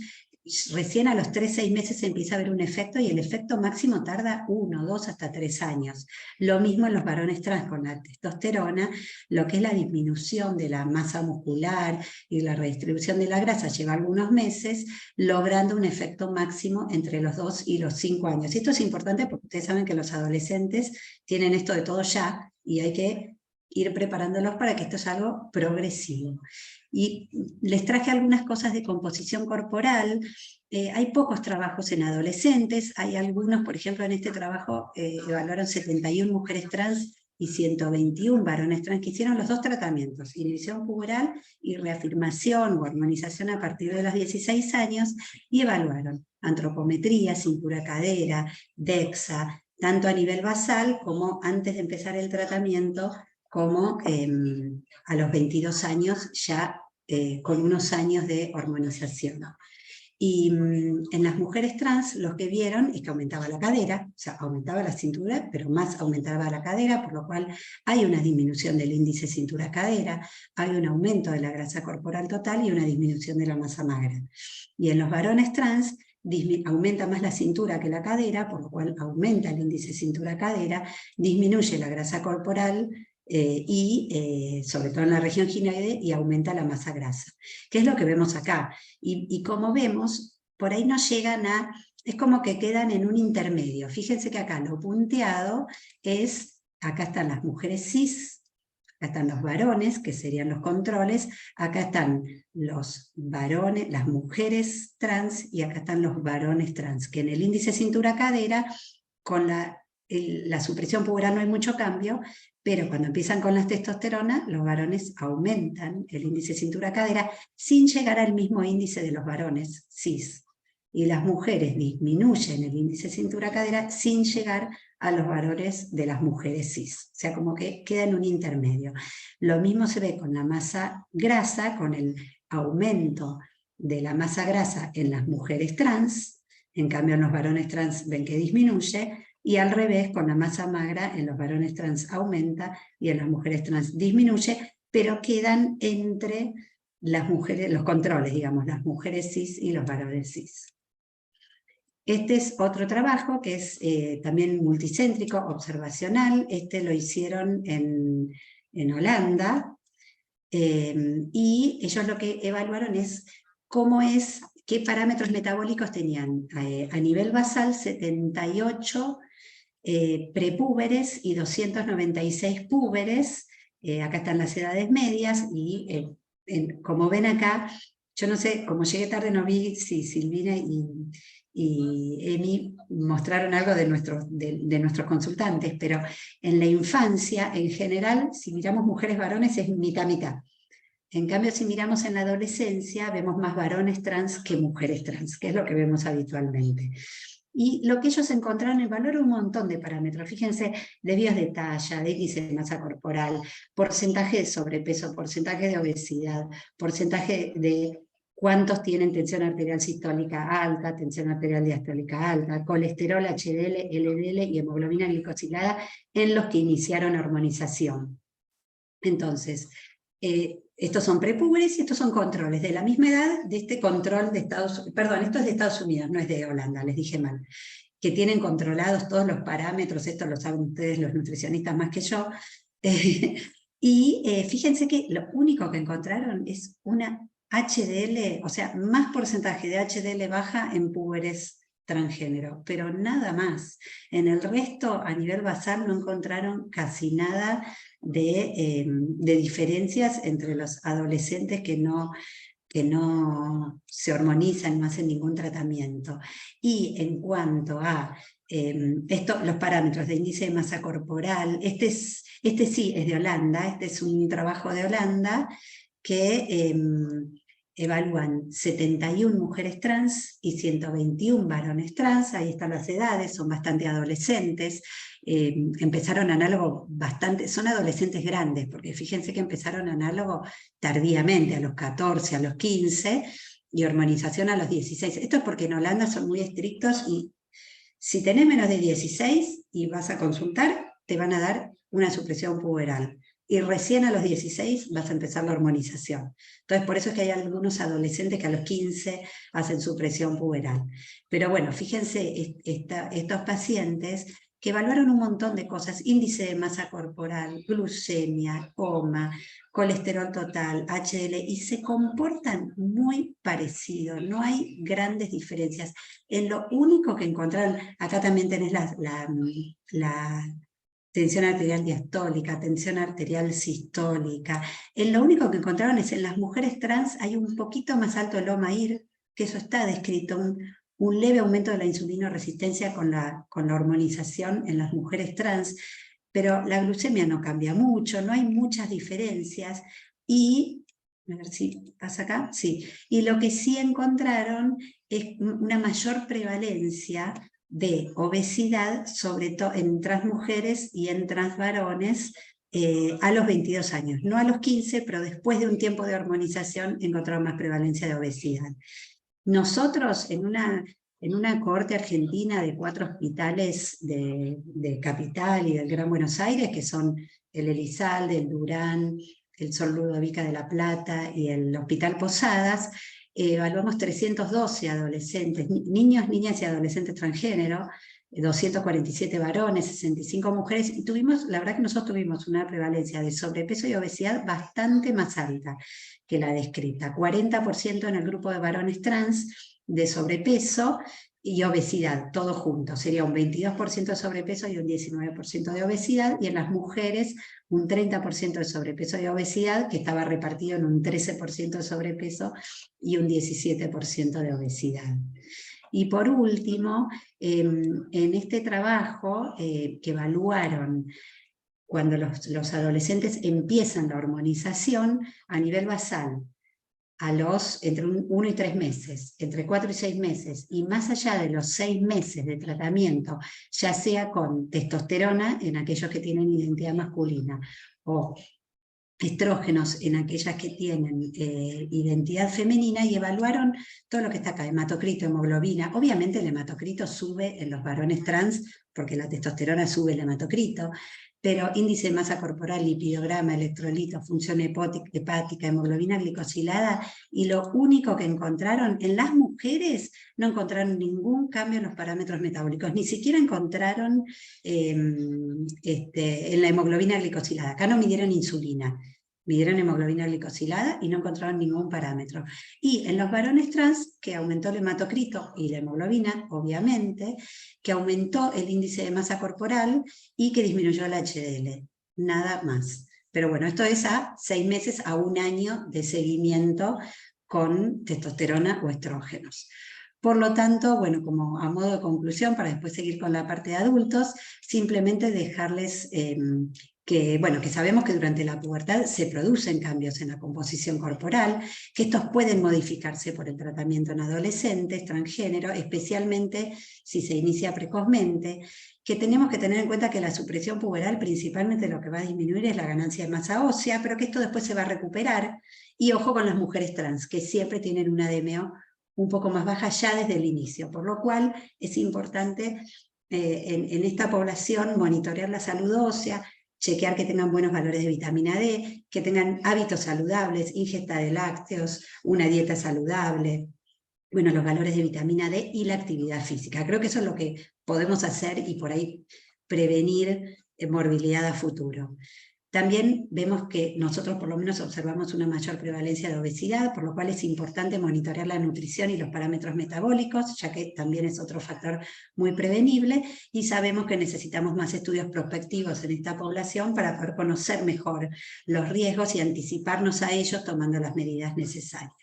recién a los 3-6 meses se empieza a ver un efecto, y el efecto máximo tarda 1, 2, hasta 3 años. Lo mismo en los varones trans con la testosterona, lo que es la disminución de la masa muscular y la redistribución de la grasa lleva algunos meses, logrando un efecto máximo entre los 2 y los 5 años. Y esto es importante porque ustedes saben que los adolescentes tienen esto de todo ya, y hay que ir preparándolos para que esto es algo progresivo. Y les traje algunas cosas de composición corporal. Hay pocos trabajos en adolescentes, hay algunos, por ejemplo, en este trabajo evaluaron 71 mujeres trans y 121 varones trans que hicieron los dos tratamientos, inhibición puberal y reafirmación o hormonización a partir de los 16 años, y evaluaron antropometría, cintura-cadera, DEXA, tanto a nivel basal como antes de empezar el tratamiento, como a los 22 años ya con unos años de hormonización. Y en las mujeres trans lo que vieron es que aumentaba la cadera, o sea, aumentaba la cintura, pero más aumentaba la cadera, por lo cual hay una disminución del índice cintura-cadera, hay un aumento de la grasa corporal total y una disminución de la masa magra. Y en los varones trans aumenta más la cintura que la cadera, por lo cual aumenta el índice cintura-cadera, disminuye la grasa corporal, y sobre todo en la región ginoide, y aumenta la masa grasa, que es lo que vemos acá. Y como vemos, por ahí no llegan es como que quedan en un intermedio. Fíjense que acá lo punteado es, acá están las mujeres cis, acá están los varones, que serían los controles, acá están los varones, las mujeres trans, y acá están los varones trans, que en el índice cintura-cadera, con la supresión puberal no hay mucho cambio, pero cuando empiezan con las testosterona, los varones aumentan el índice cintura-cadera sin llegar al mismo índice de los varones cis. Y las mujeres disminuyen el índice cintura-cadera sin llegar a los varones de las mujeres cis. O sea, como que queda en un intermedio. Lo mismo se ve con la masa grasa, con el aumento de la masa grasa en las mujeres trans, en cambio en los varones trans ven que disminuye, y al revés, con la masa magra en los varones trans aumenta y en las mujeres trans disminuye, pero quedan entre las mujeres, los controles, digamos, las mujeres cis y los varones cis. Este es otro trabajo que es también multicéntrico, observacional. Este lo hicieron en Holanda, y ellos lo que evaluaron es qué parámetros metabólicos tenían. A nivel basal, 78 prepúberes y 296 púberes, acá están las edades medias, y como ven acá, yo no sé, como llegué tarde no vi si Silvina y Emi mostraron algo de nuestros consultantes, pero en la infancia, en general, si miramos mujeres varones es mitad-mitad. En cambio, si miramos en la adolescencia, vemos más varones trans que mujeres trans, que es lo que vemos habitualmente. Y lo que ellos encontraron, evaluaron un montón de parámetros, fíjense, desvíos de talla, de índice de masa corporal, porcentaje de sobrepeso, porcentaje de obesidad, porcentaje de cuántos tienen tensión arterial sistólica alta, tensión arterial diastólica alta, colesterol, HDL, LDL y hemoglobina glicosilada en los que iniciaron hormonización. Entonces, estos son prepúberes y estos son controles de la misma edad de este control de perdón, esto es de Estados Unidos, no es de Holanda, les dije mal, que tienen controlados todos los parámetros, esto lo saben ustedes los nutricionistas más que yo, y fíjense que lo único que encontraron es una HDL, o sea, más porcentaje de HDL baja en púberes transgénero, pero nada más. En el resto, a nivel basal, no encontraron casi nada de diferencias entre los adolescentes que no se hormonizan, no hacen ningún tratamiento. Y en cuanto a los parámetros de índice de masa corporal, este sí es de Holanda, este es un trabajo de Holanda que evalúan 71 mujeres trans y 121 varones trans, ahí están las edades, son bastante adolescentes, empezaron análogo bastante, son adolescentes grandes, porque fíjense que empezaron análogo tardíamente, a los 14, a los 15, y hormonización a los 16. Esto es porque en Holanda son muy estrictos y si tenés menos de 16 y vas a consultar, te van a dar una supresión puberal. Y recién a los 16 vas a empezar la hormonización. Entonces, por eso es que hay algunos adolescentes que a los 15 hacen supresión puberal. Pero bueno, fíjense, estos pacientes que evaluaron un montón de cosas, índice de masa corporal, glucemia, coma, colesterol total, HDL, y se comportan muy parecido, no hay grandes diferencias. En lo único que encontraron, acá también tenés la tensión arterial diastólica, tensión arterial sistólica. En lo único que encontraron es en las mujeres trans hay un poquito más alto el OMA-IR, que eso está descrito, un leve aumento de la insulinoresistencia con la hormonización en las mujeres trans, pero la glucemia no cambia mucho, no hay muchas diferencias, y, a ver si pasa acá, sí, y lo que sí encontraron es una mayor prevalencia de obesidad, sobre todo en trans mujeres y en trans varones, a los 22 años, no a los 15, pero después de un tiempo de hormonización encontraron más prevalencia de obesidad. Nosotros en una cohorte argentina de 4 hospitales de Capital y del Gran Buenos Aires, que son el Elizalde, el Durán, el Sol Ludovica de La Plata y el Hospital Posadas, evaluamos 312 adolescentes, niños, niñas y adolescentes transgénero, 247 varones, 65 mujeres, y la verdad que nosotros tuvimos una prevalencia de sobrepeso y obesidad bastante más alta que la descrita, 40% en el grupo de varones trans de sobrepeso y obesidad, todo junto, sería un 22% de sobrepeso y un 19% de obesidad, y en las mujeres un 30% de sobrepeso y obesidad, que estaba repartido en un 13% de sobrepeso y un 17% de obesidad. Y por último, en este trabajo que evaluaron cuando los adolescentes empiezan la hormonización a nivel basal, entre 1 y 3 meses, entre 4 y 6 meses, y más allá de los 6 meses de tratamiento, ya sea con testosterona en aquellos que tienen identidad masculina, o estrógenos en aquellas que tienen identidad femenina, y evaluaron todo lo que está acá, hematocrito, hemoglobina. Obviamente el hematocrito sube en los varones trans, porque la testosterona sube el hematocrito, pero índice de masa corporal, lipidograma, electrolitos, función hepática, hemoglobina glicosilada, y lo único que encontraron en las mujeres, no encontraron ningún cambio en los parámetros metabólicos, ni siquiera encontraron en la hemoglobina glicosilada. Acá no midieron insulina, midieron hemoglobina glicosilada y no encontraron ningún parámetro. Y en los varones trans, que aumentó el hematocrito y la hemoglobina, obviamente, que aumentó el índice de masa corporal y que disminuyó el HDL, nada más. Pero bueno, esto es a 6 meses a 1 año de seguimiento con testosterona o estrógenos. Por lo tanto, bueno, como a modo de conclusión, para después seguir con la parte de adultos, simplemente dejarles que sabemos que durante la pubertad se producen cambios en la composición corporal, que estos pueden modificarse por el tratamiento en adolescentes, transgénero, especialmente si se inicia precozmente, que tenemos que tener en cuenta que la supresión puberal principalmente lo que va a disminuir es la ganancia de masa ósea, pero que esto después se va a recuperar, y ojo con las mujeres trans, que siempre tienen una DMO un poco más baja ya desde el inicio, por lo cual es importante en esta población monitorear la salud ósea, chequear que tengan buenos valores de vitamina D, que tengan hábitos saludables, ingesta de lácteos, una dieta saludable, bueno, los valores de vitamina D y la actividad física. Creo que eso es lo que podemos hacer y por ahí prevenir morbilidad a futuro. También vemos que nosotros por lo menos observamos una mayor prevalencia de obesidad, por lo cual es importante monitorear la nutrición y los parámetros metabólicos, ya que también es otro factor muy prevenible, y sabemos que necesitamos más estudios prospectivos en esta población para poder conocer mejor los riesgos y anticiparnos a ellos tomando las medidas necesarias.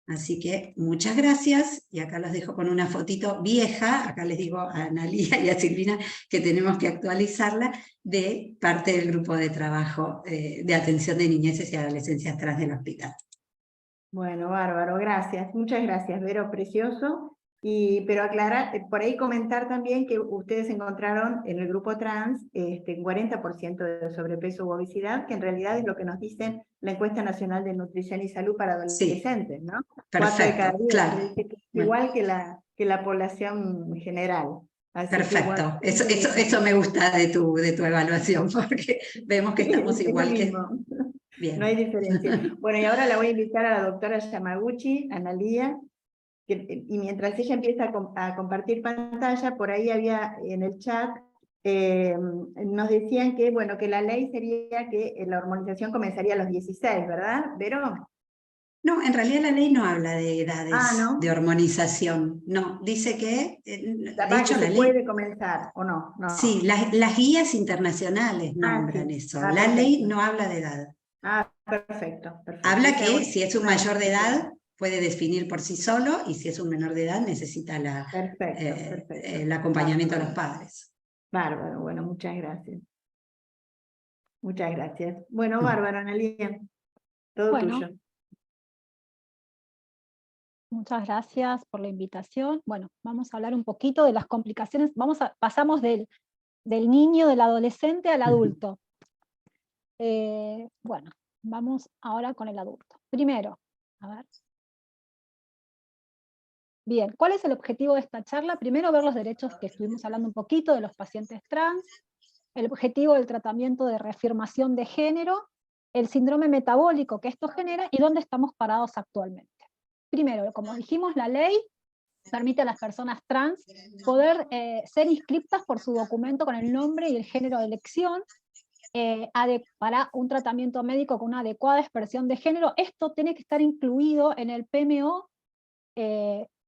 Así que muchas gracias, y acá los dejo con una fotito vieja, acá les digo a Analía y a Silvina que tenemos que actualizarla, de parte del grupo de trabajo de atención de niñeces y adolescencias trans del hospital. Bueno, bárbaro, gracias. Muchas gracias, Vero, precioso. Pero aclarar, por ahí comentar también que ustedes encontraron en el grupo trans un 40% de sobrepeso u obesidad, que en realidad es lo que nos dicen la Encuesta Nacional de Nutrición y Salud para Adolescentes, Sí, ¿no? perfecto, 4 de cada 10, claro. igual que la población general. Así Perfecto, que, bueno, eso me gusta de tu evaluación, porque vemos que estamos es lo igual que... mismo. Bien. No hay diferencia. Bueno, y ahora la voy a invitar a la doctora Yamaguchi, Analía, y mientras ella empieza a compartir pantalla, por ahí había en el chat, nos decían que, bueno, que la ley sería que la hormonización comenzaría a los 16, ¿verdad, Vero? No, en realidad la ley no habla de edades ¿No? de hormonización, no, dice que, de hecho Que la se ley... puede comenzar, ¿o no? Sí, las guías internacionales nombran Sí. eso, la Perfecto. ley no habla de edad. Perfecto. Habla que Bueno, si es un mayor de edad puede definir por sí solo, y si es un menor de edad necesita perfecto. el acompañamiento de los padres. Bárbaro, bueno, muchas gracias. Muchas gracias. Bueno, bárbaro, Analía, todo tuyo. Muchas gracias por la invitación. Bueno, vamos a hablar un poquito de las complicaciones. Pasamos del niño, del adolescente al adulto. Bueno, vamos ahora con el adulto. Primero, a ver. Bien, ¿cuál es el objetivo de esta charla? Primero, ver los derechos que estuvimos hablando un poquito de los pacientes trans, el objetivo del tratamiento de reafirmación de género, el síndrome metabólico que esto genera y dónde estamos parados actualmente. Primero, como dijimos, la ley permite a las personas trans poder ser inscriptas por su documento con el nombre y el género de elección para un tratamiento médico con una adecuada expresión de género. Esto tiene que estar incluido en el PMO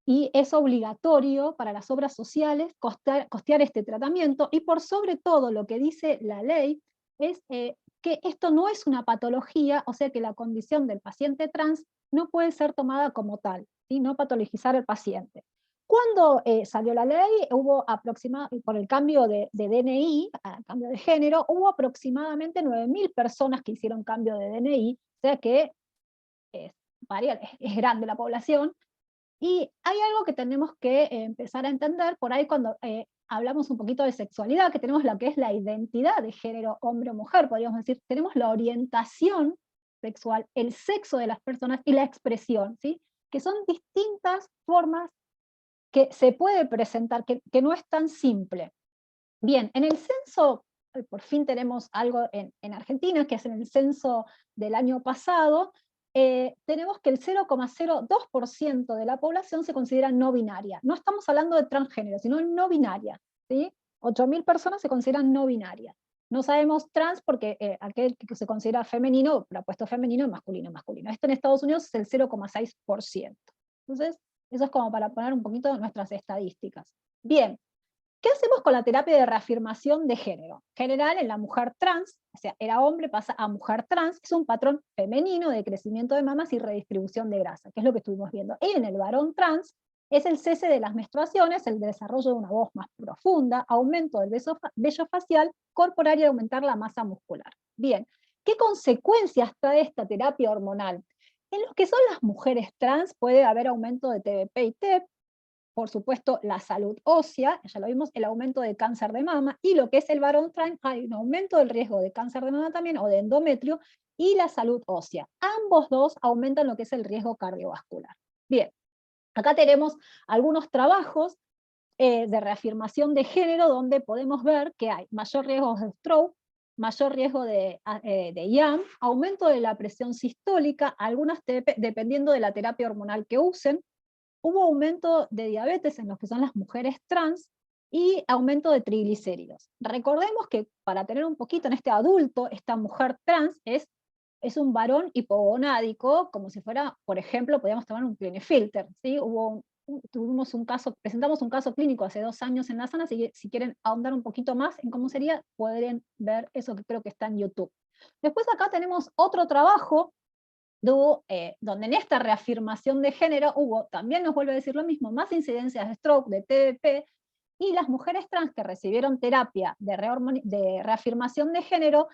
y es obligatorio para las obras sociales costear este tratamiento, y por sobre todo lo que dice la ley es que esto no es una patología, o sea que la condición del paciente trans no puede ser tomada como tal, ¿sí? No patologizar al paciente. Cuando salió la ley, hubo por el cambio de DNI, cambio de género, hubo aproximadamente 9.000 personas que hicieron cambio de DNI, o sea que es grande la población. Y hay algo que tenemos que empezar a entender por ahí cuando hablamos un poquito de sexualidad, que tenemos lo que es la identidad de género hombre o mujer, podríamos decir, tenemos la orientación sexual, el sexo de las personas y la expresión, ¿sí? Que son distintas formas que se puede presentar, que no es tan simple. Bien, en el censo, por fin tenemos algo en Argentina, que es en el censo del año pasado, tenemos que el 0,02% de la población se considera no binaria. No estamos hablando de transgénero, sino no binaria, ¿sí? 8.000 personas se consideran no binarias. No sabemos trans porque aquel que se considera femenino, lo ha puesto femenino, masculino, masculino. Esto en Estados Unidos es el 0,6%. Entonces, eso es como para poner un poquito nuestras estadísticas. Bien, ¿Qué hacemos con la terapia de reafirmación de género? En general, en la mujer trans, o sea, era hombre, pasa a mujer trans, es un patrón femenino de crecimiento de mamas y redistribución de grasa, que es lo que estuvimos viendo. Y en el varón trans, es el cese de las menstruaciones, el desarrollo de una voz más profunda, aumento del vello facial, corporal y aumentar la masa muscular. Bien, ¿qué consecuencias trae esta terapia hormonal? En lo que son las mujeres trans puede haber aumento de TBP y TEP, por supuesto la salud ósea, ya lo vimos, el aumento de cáncer de mama, y lo que es el varón trans, hay un aumento del riesgo de cáncer de mama también, o de endometrio, y la salud ósea. Ambos dos aumentan lo que es el riesgo cardiovascular. Bien, acá tenemos algunos trabajos de reafirmación de género donde podemos ver que hay mayor riesgo de stroke, mayor riesgo de IAM, aumento de la presión sistólica, algunas dependiendo de la terapia hormonal que usen. Hubo aumento de diabetes en los que son las mujeres trans y aumento de triglicéridos. Recordemos que para tener un poquito en este adulto, esta mujer trans es un varón hipogonádico, como si fuera, por ejemplo, podríamos tomar un Klinefelter, ¿sí? Presentamos un caso clínico hace 2 años en la Sana, si quieren ahondar un poquito más en cómo sería, podrían ver eso que creo que está en YouTube. Después acá tenemos otro trabajo donde en esta reafirmación de género también nos vuelve a decir lo mismo, más incidencias de stroke, de TBP, y las mujeres trans que recibieron terapia de reafirmación de género,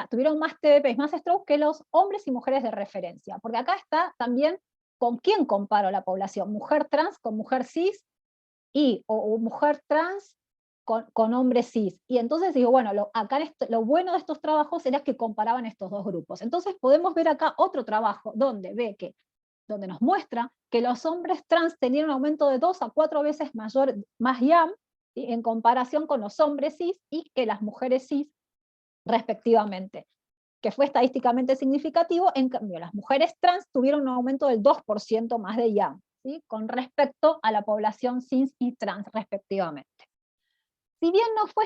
tuvieron más TBP y más stroke que los hombres y mujeres de referencia. Porque acá está también con quién comparo la población, mujer trans con mujer cis, o mujer trans con hombres cis. Y entonces digo, bueno, acá lo bueno de estos trabajos era que comparaban estos dos grupos. Entonces podemos ver acá otro trabajo donde nos muestra que los hombres trans tenían un aumento de 2 a 4 veces mayor, más IAM, en comparación con los hombres cis y que las mujeres cis respectivamente, que fue estadísticamente significativo. En cambio, las mujeres trans tuvieron un aumento del 2% más de IAM, ¿sí? Con respecto a la población cis y trans respectivamente. Si bien no fue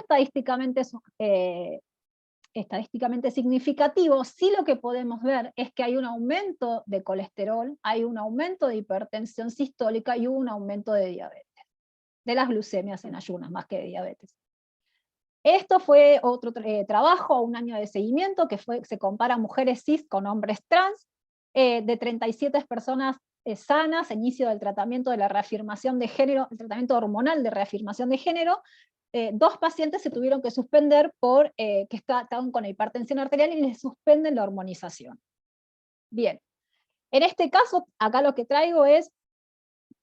estadísticamente significativo, sí lo que podemos ver es que hay un aumento de colesterol, hay un aumento de hipertensión sistólica y hubo un aumento de diabetes, de las glucemias en ayunas más que de diabetes. Esto fue otro trabajo, un año de seguimiento, que se compara mujeres cis con hombres trans, de 37 personas sanas, inicio del tratamiento de la reafirmación de género, el tratamiento hormonal de reafirmación de género. 2 pacientes se tuvieron que suspender por que estaban con hipertensión arterial y les suspenden la hormonización. Bien, en este caso, acá lo que traigo es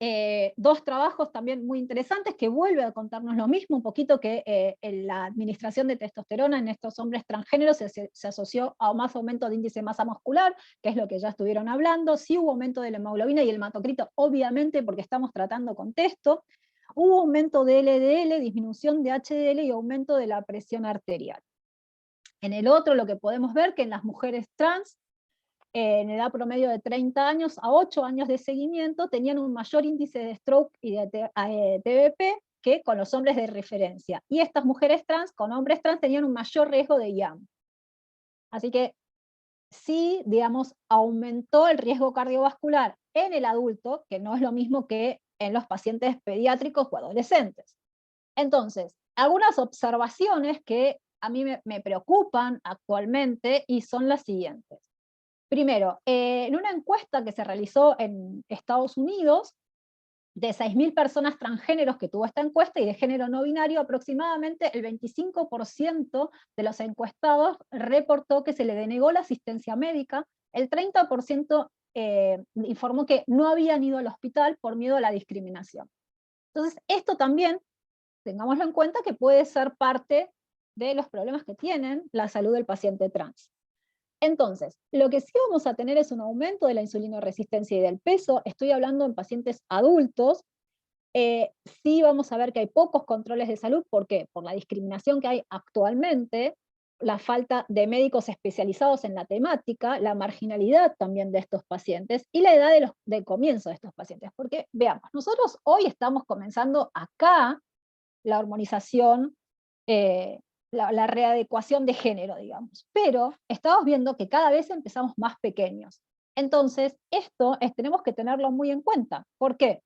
2 trabajos también muy interesantes que vuelven a contarnos lo mismo, un poquito que en la administración de testosterona en estos hombres transgéneros se asoció a más aumento de índice de masa muscular, que es lo que ya estuvieron hablando. Sí hubo aumento de la hemoglobina y el hematocrito, obviamente, porque estamos tratando con testo. Hubo aumento de LDL, disminución de HDL y aumento de la presión arterial. En el otro, lo que podemos ver que en las mujeres trans, en edad promedio de 30 años a 8 años de seguimiento, tenían un mayor índice de stroke y de TBP que con los hombres de referencia. Y estas mujeres trans, con hombres trans, tenían un mayor riesgo de IAM. Así que sí, digamos, aumentó el riesgo cardiovascular en el adulto, que no es lo mismo que en los pacientes pediátricos o adolescentes. Entonces, algunas observaciones que a mí me preocupan actualmente y son las siguientes. Primero, en una encuesta que se realizó en Estados Unidos, de 6.000 personas transgéneros que tuvo esta encuesta y de género no binario, aproximadamente el 25% de los encuestados reportó que se le denegó la asistencia médica, el 30% informó que no habían ido al hospital por miedo a la discriminación. Entonces, esto también, tengámoslo en cuenta, que puede ser parte de los problemas que tienen la salud del paciente trans. Entonces, lo que sí vamos a tener es un aumento de la insulinoresistencia y del peso. Estoy hablando en pacientes adultos. Sí vamos a ver que hay pocos controles de salud. ¿Por qué? Por la discriminación que hay actualmente, la falta de médicos especializados en la temática, la marginalidad también de estos pacientes y la edad de comienzo de estos pacientes. Porque, veamos, nosotros hoy estamos comenzando acá la hormonización, la readecuación de género, digamos. Pero estamos viendo que cada vez empezamos más pequeños. Entonces, esto tenemos que tenerlo muy en cuenta. ¿Por qué?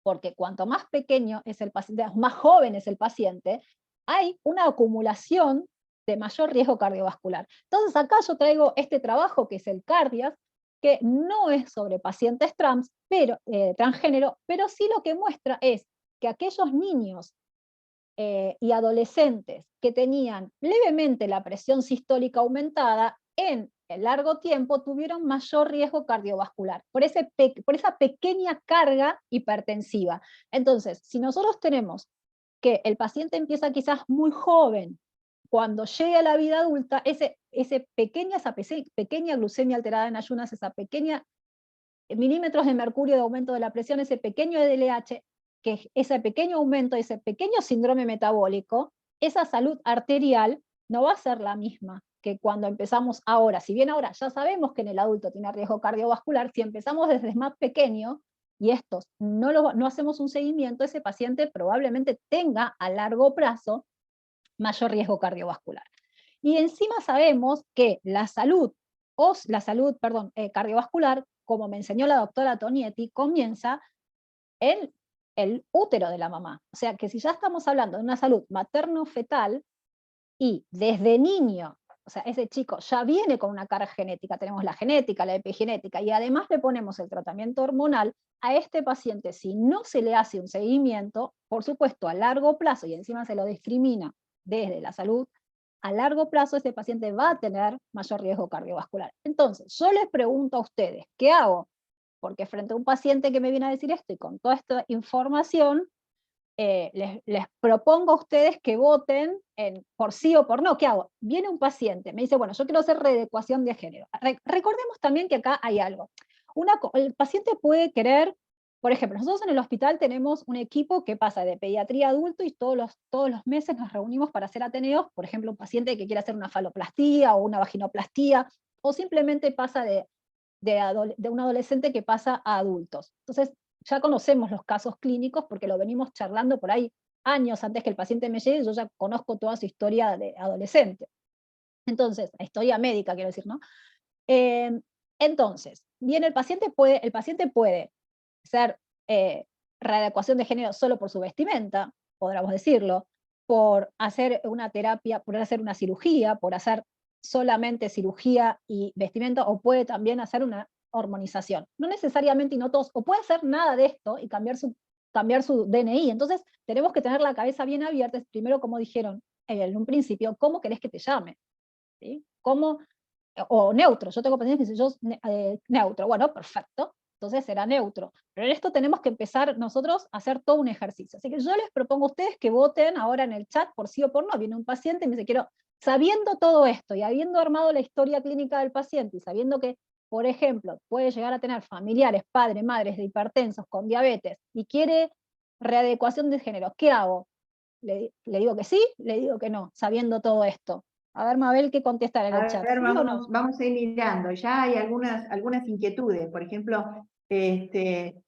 porque cuanto más pequeño es el paciente, más joven es el paciente, hay una acumulación de mayor riesgo cardiovascular. Entonces acá yo traigo este trabajo que es el Cardias, que no es sobre pacientes trans, pero, transgénero, pero sí lo que muestra es que aquellos niños y adolescentes que tenían levemente la presión sistólica aumentada, en el largo tiempo tuvieron mayor riesgo cardiovascular, por esa pequeña carga hipertensiva. Entonces, si nosotros tenemos que el paciente empieza quizás muy joven, cuando llegue a la vida adulta, esa pequeña glucemia alterada en ayunas, esa pequeña milímetros de mercurio de aumento de la presión, ese pequeño LH, que ese pequeño aumento, ese pequeño síndrome metabólico, esa salud arterial no va a ser la misma que cuando empezamos ahora. Si bien ahora ya sabemos que en el adulto tiene riesgo cardiovascular, si empezamos desde más pequeño y estos no hacemos un seguimiento, ese paciente probablemente tenga a largo plazo mayor riesgo cardiovascular. Y encima sabemos que la salud cardiovascular, como me enseñó la doctora Tonietti, comienza en el útero de la mamá. O sea que si ya estamos hablando de una salud materno-fetal y desde niño, o sea, ese chico ya viene con una carga genética, tenemos la genética, la epigenética, y además le ponemos el tratamiento hormonal, a este paciente, si no se le hace un seguimiento, por supuesto a largo plazo, y encima se lo discrimina desde la salud, a largo plazo este paciente va a tener mayor riesgo cardiovascular. Entonces, yo les pregunto a ustedes, ¿qué hago? Porque frente a un paciente que me viene a decir esto y con toda esta información, les propongo a ustedes que voten por sí o por no. ¿Qué hago? Viene un paciente, me dice, bueno, yo quiero hacer readecuación de género. Recordemos también que acá hay algo. El paciente puede querer, por ejemplo, nosotros en el hospital tenemos un equipo que pasa de pediatría adulto y todos los meses nos reunimos para hacer ateneos, por ejemplo, un paciente que quiere hacer una faloplastía o una vaginoplastía, o simplemente pasa de un adolescente que pasa a adultos. Entonces, ya conocemos los casos clínicos porque lo venimos charlando por ahí años antes que el paciente me llegue, yo ya conozco toda su historia de adolescente. Entonces, la historia médica, quiero decir, ¿no? Entonces, bien, el paciente puede ser readecuación de género solo por su vestimenta, podríamos decirlo, por hacer una terapia, por hacer una cirugía, por hacer solamente cirugía y vestimenta, o puede también hacer una hormonización. No necesariamente y no todos, o puede hacer nada de esto y cambiar su DNI. Entonces tenemos que tener la cabeza bien abierta, primero como dijeron en un principio, ¿cómo querés que te llame? ¿Sí? ¿Cómo? O neutro, yo tengo pacientes que dicen yo neutro, bueno, perfecto, entonces será neutro. Pero en esto tenemos que empezar nosotros a hacer todo un ejercicio. Así que yo les propongo a ustedes que voten ahora en el chat por sí o por no. Viene un paciente y me dice, sabiendo todo esto y habiendo armado la historia clínica del paciente y sabiendo que, por ejemplo, puede llegar a tener familiares, padres, madres de hipertensos con diabetes y quiere readecuación de género, ¿qué hago? Le digo que sí, le digo que no, sabiendo todo esto. A ver, Mabel, ¿qué contestar en el chat? Ver, ¿Sí o no? vamos a ir mirando. Ya hay algunas inquietudes. Por ejemplo,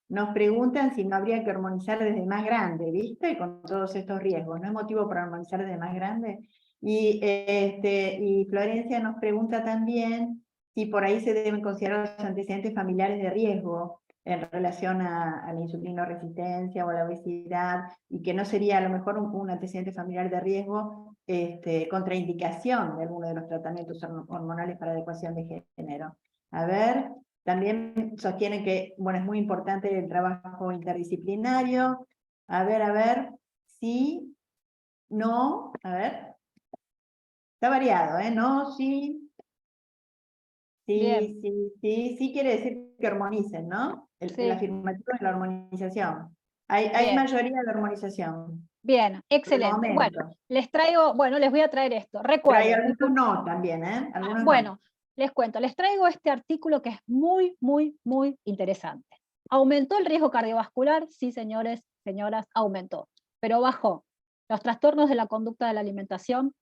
nos preguntan si no habría que hormonizar desde más grande, ¿viste? Con todos estos riesgos. ¿No hay motivo para hormonizar desde más grande? Y Florencia nos pregunta también si por ahí se deben considerar los antecedentes familiares de riesgo en relación a la insulinoresistencia o a la obesidad, y que no sería a lo mejor un antecedente familiar de riesgo contraindicación de alguno de los tratamientos hormonales para adecuación de género. A ver, también sostienen que, bueno, es muy importante el trabajo interdisciplinario. A ver, sí, no, a ver. Está variado, ¿eh? No, sí. Bien. Sí, quiere decir que hormonicen, ¿no? Sí. El afirmativo es la hormonización. Hay Bien. mayoría de hormonización. Bien, excelente. Bueno, les voy a traer esto. Recuerden. Pero hay algunos no también, ¿eh? Algunos bueno, no. les cuento, les traigo este artículo que es muy, muy, muy interesante. ¿Aumentó el riesgo cardiovascular? Sí, señores, señoras, aumentó. Pero bajó los trastornos de la conducta de la alimentación,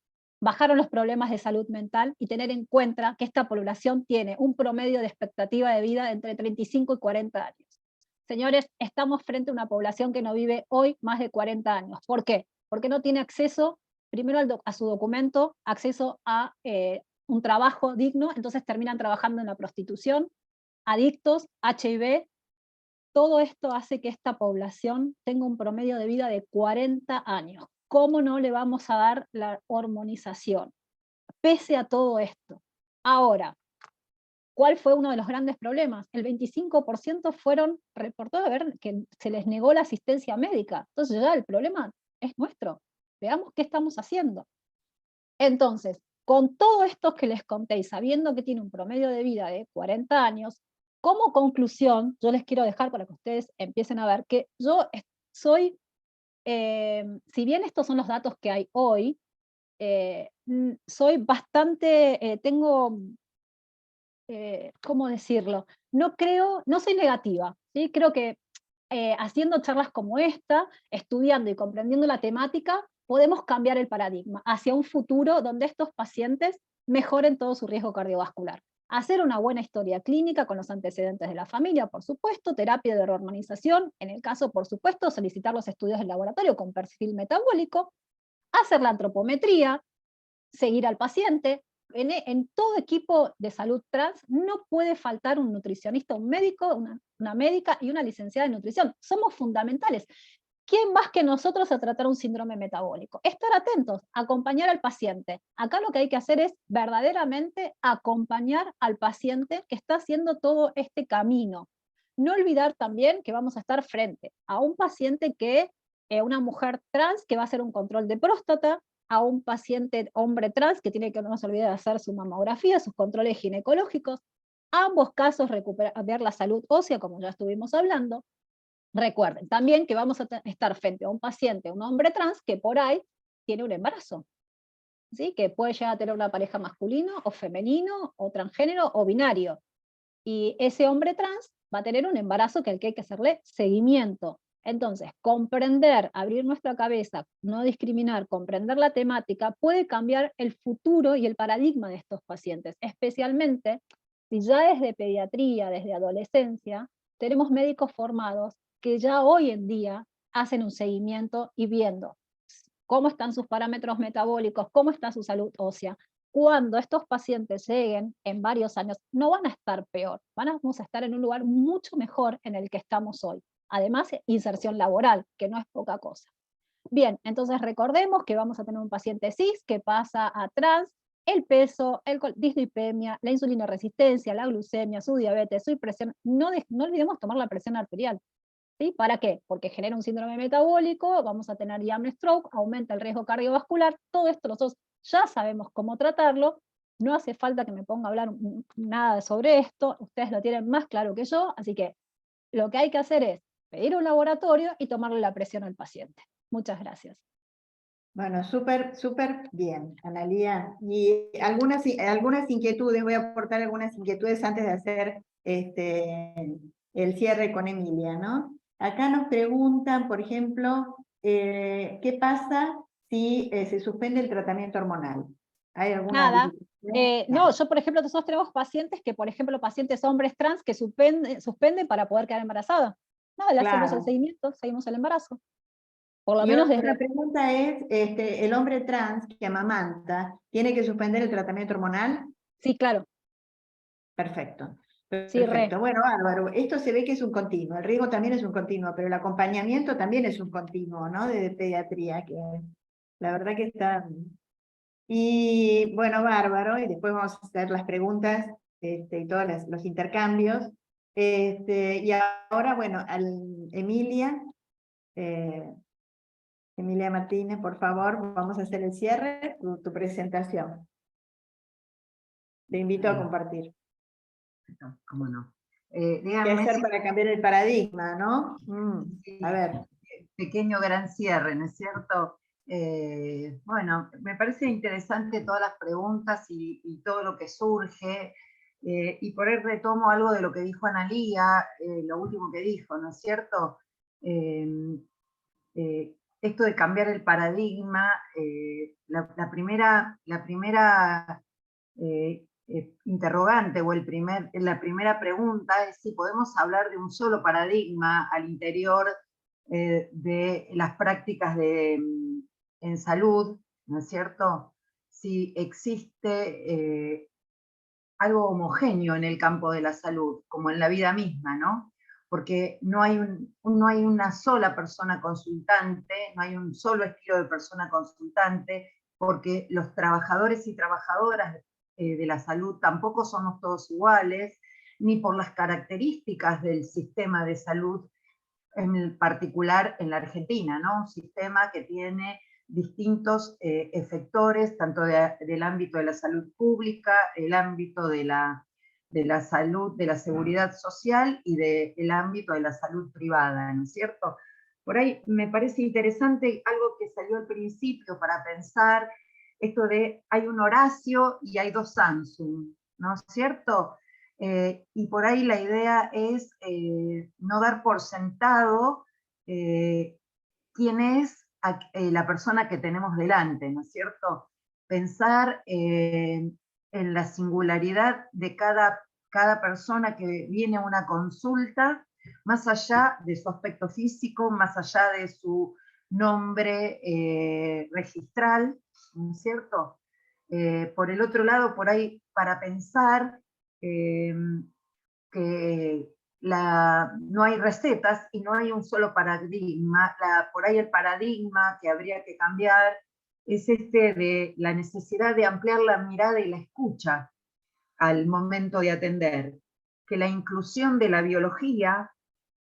bajaron los problemas de salud mental, y tener en cuenta que esta población tiene un promedio de expectativa de vida de entre 35 y 40 años. Señores, estamos frente a una población que no vive hoy más de 40 años. ¿Por qué? Porque no tiene acceso, primero a su documento, acceso a un trabajo digno, entonces terminan trabajando en la prostitución, adictos, HIV, todo esto hace que esta población tenga un promedio de vida de 40 años. ¿Cómo no le vamos a dar la hormonización? Pese a todo esto. Ahora, ¿cuál fue uno de los grandes problemas? El 25% fueron reportados que se les negó la asistencia médica. Entonces ya el problema es nuestro. Veamos qué estamos haciendo. Entonces, con todo esto que les conté y sabiendo que tiene un promedio de vida de 40 años, como conclusión, yo les quiero dejar para que ustedes empiecen a ver que yo soy, si bien estos son los datos que hay hoy, soy bastante, tengo, ¿cómo decirlo? No soy negativa, ¿sí? Creo que haciendo charlas como esta, estudiando y comprendiendo la temática, podemos cambiar el paradigma hacia un futuro donde estos pacientes mejoren todo su riesgo cardiovascular. Hacer una buena historia clínica con los antecedentes de la familia, por supuesto, terapia de hormonización, en el caso, por supuesto, solicitar los estudios del laboratorio con perfil metabólico, hacer la antropometría, seguir al paciente. En todo equipo de salud trans no puede faltar un nutricionista, un médico, una médica y una licenciada en nutrición. Somos fundamentales. ¿Quién más que nosotros a tratar un síndrome metabólico? Estar atentos, acompañar al paciente. Acá lo que hay que hacer es verdaderamente acompañar al paciente que está haciendo todo este camino. No olvidar también que vamos a estar frente a un paciente una mujer trans que va a hacer un control de próstata, a un paciente hombre trans que tiene que, no se olvide de hacer su mamografía, sus controles ginecológicos, ambos casos recuperar la salud ósea, como ya estuvimos hablando. Recuerden también que vamos a estar frente a un paciente, un hombre trans, que por ahí tiene un embarazo, ¿sí? Que puede llegar a tener una pareja masculino o femenino, o transgénero o binario. Y ese hombre trans va a tener un embarazo que hay que hacerle seguimiento. Entonces, comprender, abrir nuestra cabeza, no discriminar, comprender la temática, puede cambiar el futuro y el paradigma de estos pacientes, especialmente si ya desde pediatría, desde adolescencia, tenemos médicos formados que ya hoy en día hacen un seguimiento y viendo cómo están sus parámetros metabólicos, cómo está su salud ósea. Cuando estos pacientes lleguen en varios años, no van a estar peor, vamos a estar en un lugar mucho mejor en el que estamos hoy. Además, inserción laboral, que no es poca cosa. Bien, entonces recordemos que vamos a tener un paciente cis que pasa a trans, el peso, dislipemia, la insulina resistencia, la glucemia, su diabetes, su presión. No olvidemos tomar la presión arterial. ¿Sí? ¿Para qué? Porque genera un síndrome metabólico, vamos a tener jam stroke, aumenta el riesgo cardiovascular, todo esto nosotros ya sabemos cómo tratarlo, no hace falta que me ponga a hablar nada sobre esto, ustedes lo tienen más claro que yo, así que lo que hay que hacer es pedir un laboratorio y tomarle la presión al paciente. Muchas gracias. Bueno, súper bien, Analía. Y algunas inquietudes, voy a aportar algunas inquietudes antes de hacer el cierre con Emilia, ¿no? Acá nos preguntan, por ejemplo, ¿qué pasa si se suspende el tratamiento hormonal? ¿Hay alguna Nada. dificultad? No, yo por ejemplo, nosotros tenemos pacientes que, por ejemplo, pacientes hombres trans que suspenden para poder quedar embarazada. Nada, le hacemos el Claro. seguimiento, seguimos el embarazo. Por lo Y menos otra desde... pregunta es, ¿el hombre trans que amamanta tiene que suspender el tratamiento hormonal? Sí, claro. Perfecto. Sí, re. Perfecto. Bueno, bárbaro. Esto se ve que es un continuo. El riesgo también es un continuo, pero el acompañamiento también es un continuo, ¿no? De pediatría, que la verdad que está... Y bueno, bárbaro. Y después vamos a hacer las preguntas y todos los intercambios. Y ahora, bueno, Emilia Martínez, por favor, vamos a hacer el cierre, tu presentación. Te invito a compartir. ¿Cómo no? ¿Qué Díganme hacer si para cambiar el paradigma, no? A ver. pequeño gran cierre, ¿no es cierto? Bueno, me parece interesante todas las preguntas y todo lo que surge, y por ahí retomo algo de lo que dijo Analía, lo último que dijo, ¿no es cierto? Esto de cambiar el paradigma, la primera interrogante o la primera pregunta es si podemos hablar de un solo paradigma al interior de las prácticas en salud, ¿no es cierto? Si existe algo homogéneo en el campo de la salud, como en la vida misma, ¿no? porque no hay una sola persona consultante, no hay un solo estilo de persona consultante, porque los trabajadores y trabajadoras de la salud tampoco somos todos iguales, ni por las características del sistema de salud, en particular en la Argentina, ¿no? Un sistema que tiene distintos efectores, tanto del ámbito de la salud pública, el ámbito de la salud, de la seguridad social y del ámbito de la salud privada, ¿no es cierto? Por ahí me parece interesante algo que salió al principio para pensar esto de hay un Horacio y hay dos Samsung, ¿no es cierto? Y por ahí la idea es no dar por sentado quién es la persona que tenemos delante, ¿no es cierto? Pensar en la singularidad de cada persona que viene a una consulta, más allá de su aspecto físico, más allá de su nombre registral, ¿no es cierto? Por el otro lado, por ahí, para pensar que no hay recetas y no hay un solo paradigma. Por ahí el paradigma que habría que cambiar es de la necesidad de ampliar la mirada y la escucha al momento de atender. Que la inclusión de la biología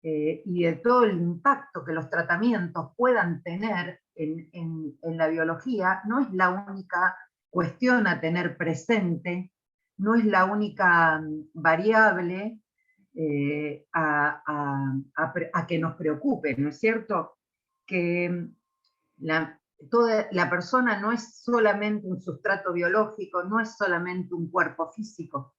y de todo el impacto que los tratamientos puedan tener en la biología no es la única cuestión a tener presente, no es la única variable a que nos preocupe, ¿no es cierto? Que toda la persona no es solamente un sustrato biológico, no es solamente un cuerpo físico.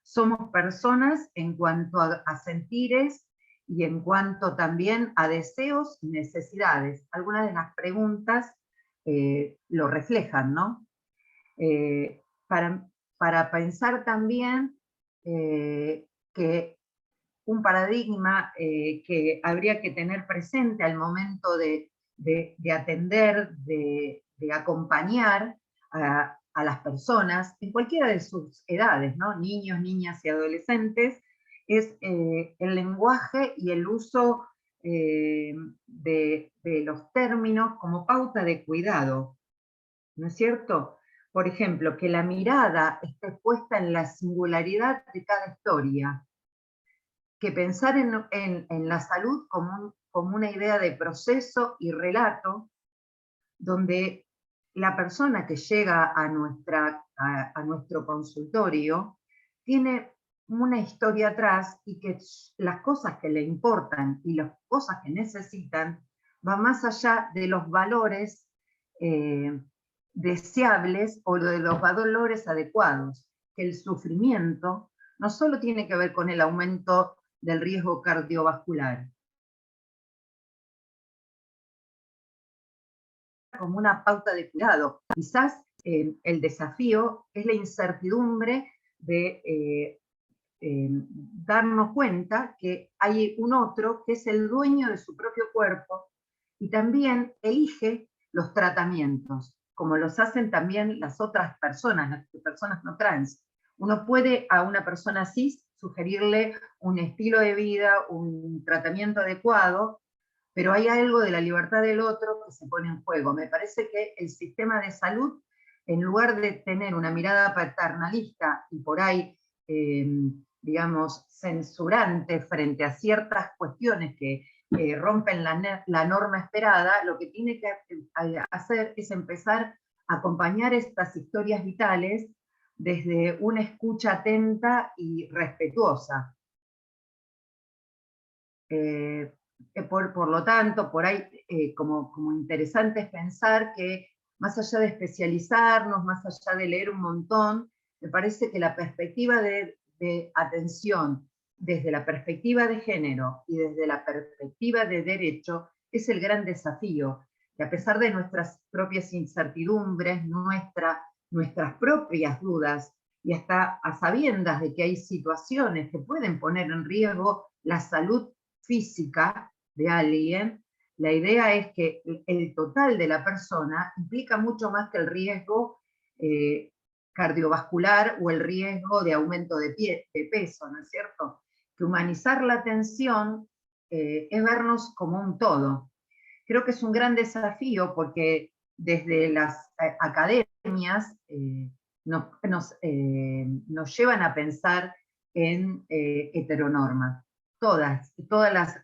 Somos personas en cuanto a sentires y en cuanto también a deseos y necesidades. Algunas de las preguntas lo reflejan, ¿no? Para pensar también que un paradigma que habría que tener presente al momento de atender, de acompañar a las personas, en cualquiera de sus edades, ¿no? Niños, niñas y adolescentes, es el lenguaje y el uso de los términos como pauta de cuidado, ¿no es cierto? Por ejemplo, que la mirada esté puesta en la singularidad de cada historia, que pensar en la salud como una idea de proceso y relato, donde la persona que llega a nuestro consultorio tiene una historia atrás y que las cosas que le importan y las cosas que necesitan van más allá de los valores deseables o de los valores adecuados, que el sufrimiento no solo tiene que ver con el aumento del riesgo cardiovascular, como una pauta de cuidado. Quizás el desafío es la incertidumbre de darnos cuenta que hay un otro que es el dueño de su propio cuerpo y también elige los tratamientos, como los hacen también las otras personas, las personas no trans. Uno puede a una persona cis sugerirle un estilo de vida, un tratamiento adecuado, pero hay algo de la libertad del otro que se pone en juego. Me parece que el sistema de salud, en lugar de tener una mirada paternalista y por ahí, digamos, censurante frente a ciertas cuestiones que rompen la norma esperada, lo que tiene que hacer es empezar a acompañar estas historias vitales desde una escucha atenta y respetuosa. Por lo tanto, por ahí como interesante es pensar que más allá de especializarnos, más allá de leer un montón, me parece que la perspectiva de atención desde la perspectiva de género y desde la perspectiva de derecho es el gran desafío, que a pesar de nuestras propias incertidumbres, nuestras propias dudas, y hasta a sabiendas de que hay situaciones que pueden poner en riesgo la salud física de alguien, la idea es que el total de la persona implica mucho más que el riesgo cardiovascular o el riesgo de aumento de peso, ¿no es cierto? que humanizar la atención es vernos como un todo. Creo que es un gran desafío porque desde las academias nos llevan a pensar en heteronormas. Todas las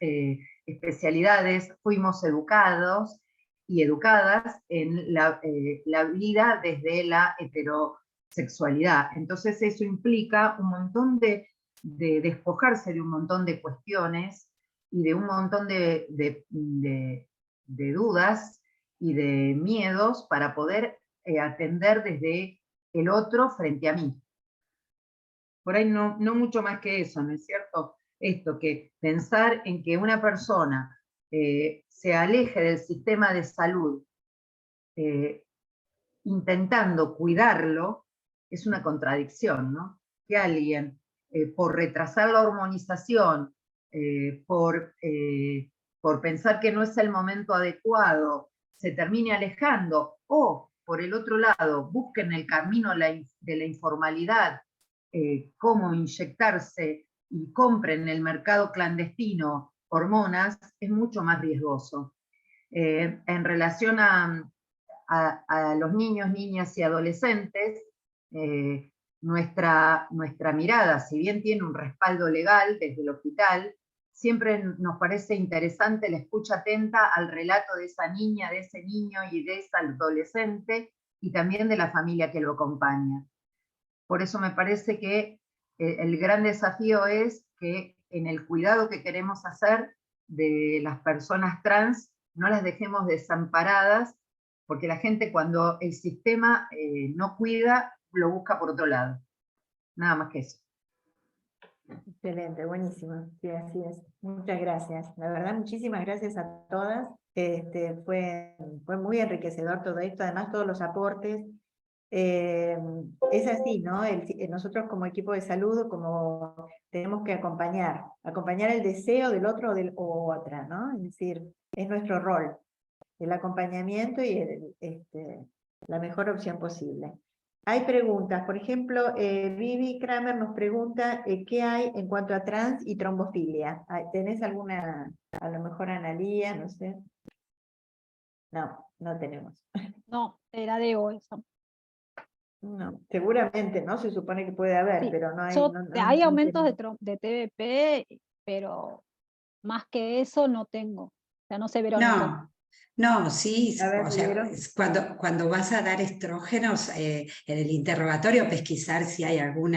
especialidades fuimos educados y educadas en la vida desde la heterosexualidad. Entonces eso implica un montón de despojarse de un montón de cuestiones y de un montón de dudas y de miedos para poder atender desde el otro frente a mí. Por ahí no mucho más que eso, ¿no es cierto? Esto, que pensar en que una persona se aleje del sistema de salud intentando cuidarlo, es una contradicción, ¿no? Que alguien, por retrasar la hormonización, por pensar que no es el momento adecuado, se termine alejando, o por el otro lado, busquen el camino de la informalidad, cómo inyectarse y compren en el mercado clandestino hormonas, es mucho más riesgoso. En relación a los niños, niñas y adolescentes, nuestra mirada, si bien tiene un respaldo legal desde el hospital, siempre nos parece interesante la escucha atenta al relato de esa niña, de ese niño y de ese adolescente, y también de la familia que lo acompaña. Por eso me parece que el gran desafío es que en el cuidado que queremos hacer de las personas trans, no las dejemos desamparadas, porque la gente, cuando el sistema no cuida, lo busca por otro lado. Nada más que eso. Excelente, buenísimo. Sí, así es. Muchas gracias. La verdad, muchísimas gracias a todas. Fue muy enriquecedor todo esto, además todos los aportes. Es así, ¿no? Nosotros como equipo de salud, como tenemos que acompañar el deseo del otro o otra, ¿no? Es decir, es nuestro rol, el acompañamiento y la mejor opción posible. Hay preguntas, por ejemplo, Vivi Kramer nos pregunta ¿qué hay en cuanto a trans y trombofilia? ¿Tenés alguna, a lo mejor Analía, no sé? No, no tenemos. No, era de hoy eso. No, seguramente, ¿no? Se supone que puede haber, Sí, pero no hay... hay no aumentos tenemos. de TBP, pero más que eso no tengo. O sea, no sé, Verónica. No, sí, A ver, o sea, Vero. cuando vas a dar estrógenos, en el interrogatorio pesquisar si hay algún